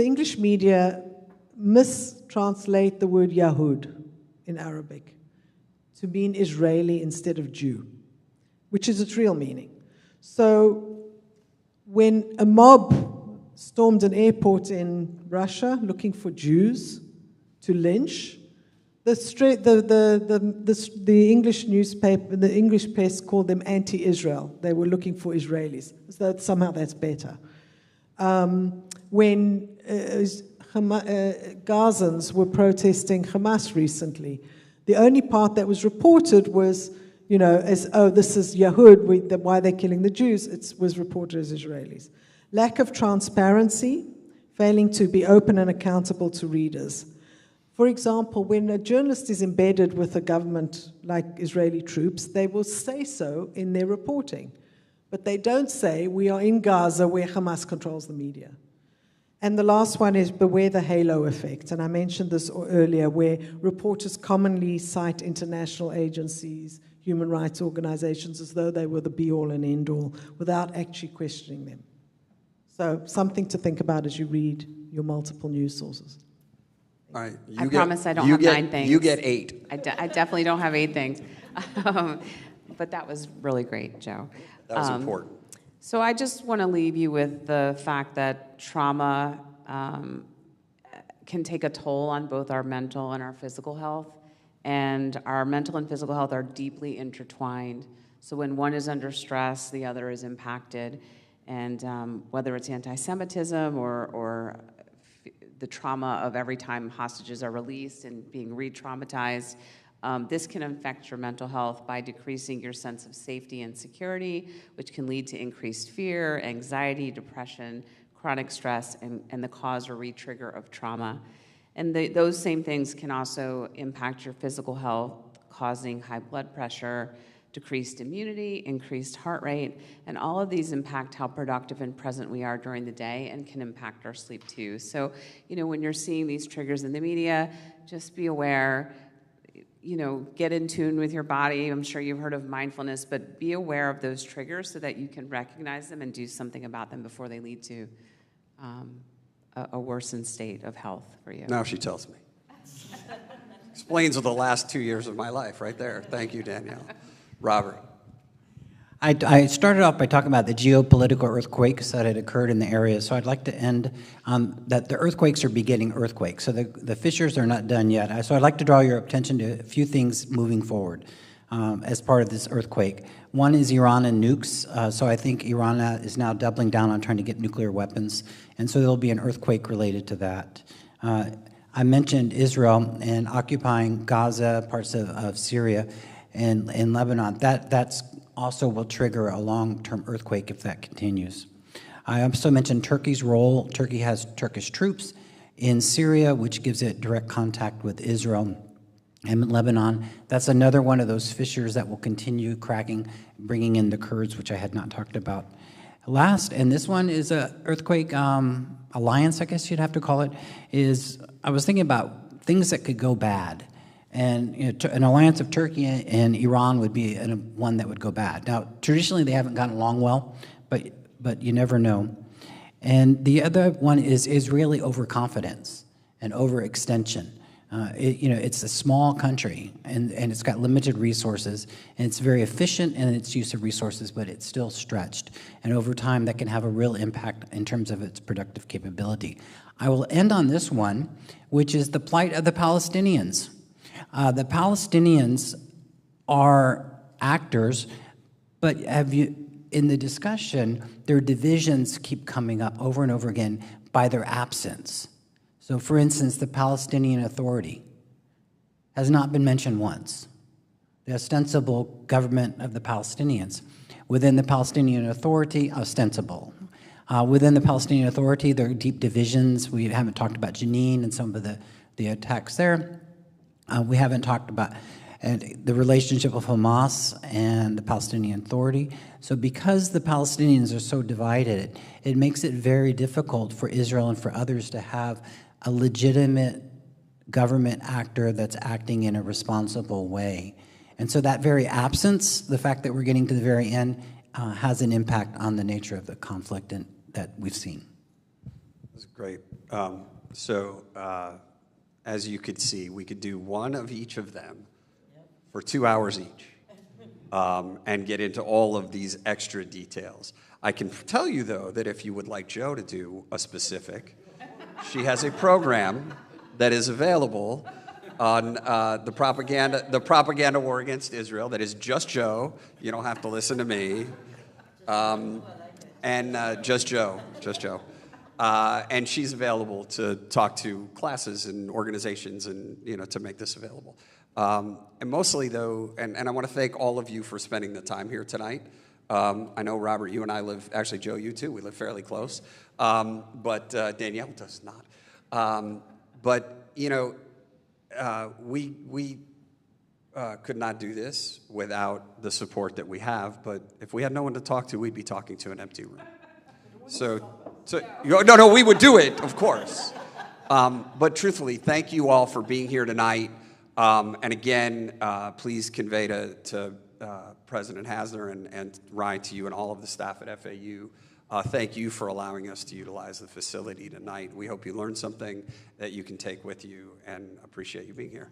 English media mistranslate the word Yahud in Arabic to mean Israeli instead of Jew, which is its real meaning. So when a mob stormed an airport in Russia looking for Jews to lynch, the English newspaper, the English press called them anti-Israel. They were looking for Israelis, so that somehow that's better. when Gazans were protesting Hamas recently. The only part that was reported was, as, oh, this is Yahud, why they're killing the Jews. It was reported as Israelis. Lack of transparency, failing to be open and accountable to readers. For example, when a journalist is embedded with a government like Israeli troops, they will say so in their reporting. But they don't say, we are in Gaza where Hamas controls the media. And the last one is beware the halo effect. And I mentioned this earlier, where reporters commonly cite international agencies, human rights organizations, as though they were the be-all and end-all, without actually questioning them. So something to think about as you read your multiple news sources. All right. I promise I don't have 9 things. You get 8. I definitely don't have 8 things. But that was really great, Joe. That was important. So I just want to leave you with the fact that trauma can take a toll on both our mental and our physical health. And our mental and physical health are deeply intertwined. So when one is under stress, the other is impacted. And whether it's anti-Semitism or the trauma of every time hostages are released and being re-traumatized, this can affect your mental health by decreasing your sense of safety and security, which can lead to increased fear, anxiety, depression, chronic stress, and the cause or re-trigger of trauma. And those same things can also impact your physical health, causing high blood pressure, decreased immunity, increased heart rate, and all of these impact how productive and present we are during the day and can impact our sleep too. So, when you're seeing these triggers in the media, just be aware, get in tune with your body. I'm sure you've heard of mindfulness, but be aware of those triggers so that you can recognize them and do something about them before they lead to a worsened state of health for you. Now she tells me. Explains the last 2 years of my life right there. Thank you, Danielle. Robert. I started off by talking about the geopolitical earthquakes that had occurred in the area, so I'd like to end that the earthquakes are begetting earthquakes. So the fissures are not done yet. So I'd like to draw your attention to a few things moving forward as part of this earthquake. One is Iran and nukes. So I think Iran is now doubling down on trying to get nuclear weapons, and so there'll be an earthquake related to that. I mentioned Israel and occupying Gaza, parts of Syria, and in Lebanon. That's also will trigger a long-term earthquake if that continues. I also mentioned Turkey's role. Turkey has Turkish troops in Syria, which gives it direct contact with Israel and Lebanon. That's another one of those fissures that will continue cracking, bringing in the Kurds, which I had not talked about. Last, and this one is a earthquake alliance, I guess you'd have to call it, is I was thinking about things that could go bad. And an alliance of Turkey and Iran would be one that would go bad. Now, traditionally, they haven't gotten along well, but you never know. And the other one is Israeli overconfidence and overextension. It's a small country, and it's got limited resources, and it's very efficient in its use of resources, but it's still stretched. And over time, that can have a real impact in terms of its productive capability. I will end on this one, which is the plight of the Palestinians. The Palestinians are actors, but in the discussion, their divisions keep coming up over and over again by their absence. So, for instance, the Palestinian Authority has not been mentioned once. The ostensible government of the Palestinians. Within the Palestinian Authority, ostensible. Within the Palestinian Authority, there are deep divisions. We haven't talked about Jenin and some of the attacks there. We haven't talked about the relationship of Hamas and the Palestinian Authority. So because the Palestinians are so divided, it makes it very difficult for Israel and for others to have a legitimate government actor that's acting in a responsible way. And so that very absence, the fact that we're getting to the very end, has an impact on the nature of the conflict that we've seen. That's great. As you could see, we could do one of each of them for 2 hours each and get into all of these extra details. I can tell you, though, that if you would like Joe to do a specific, she has a program that is available on the propaganda war against Israel that is just Joe. You don't have to listen to me. And just Joe. And she's available to talk to classes and organizations and, to make this available. And mostly, though, and I want to thank all of you for spending the time here tonight. I know, Robert, you and I live, actually, Joe, you too, we live fairly close. But Danielle does not. We could not do this without the support that we have. But if we had no one to talk to, we'd be talking to an empty room. No, we would do it, of course. But truthfully, thank you all for being here tonight. And again, please convey to President Hasner and Ryan, to you and all of the staff at FAU, thank you for allowing us to utilize the facility tonight. We hope you learned something that you can take with you, and appreciate you being here.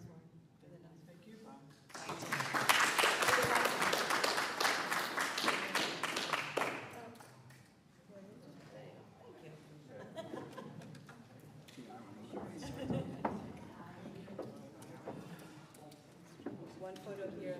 One photo here.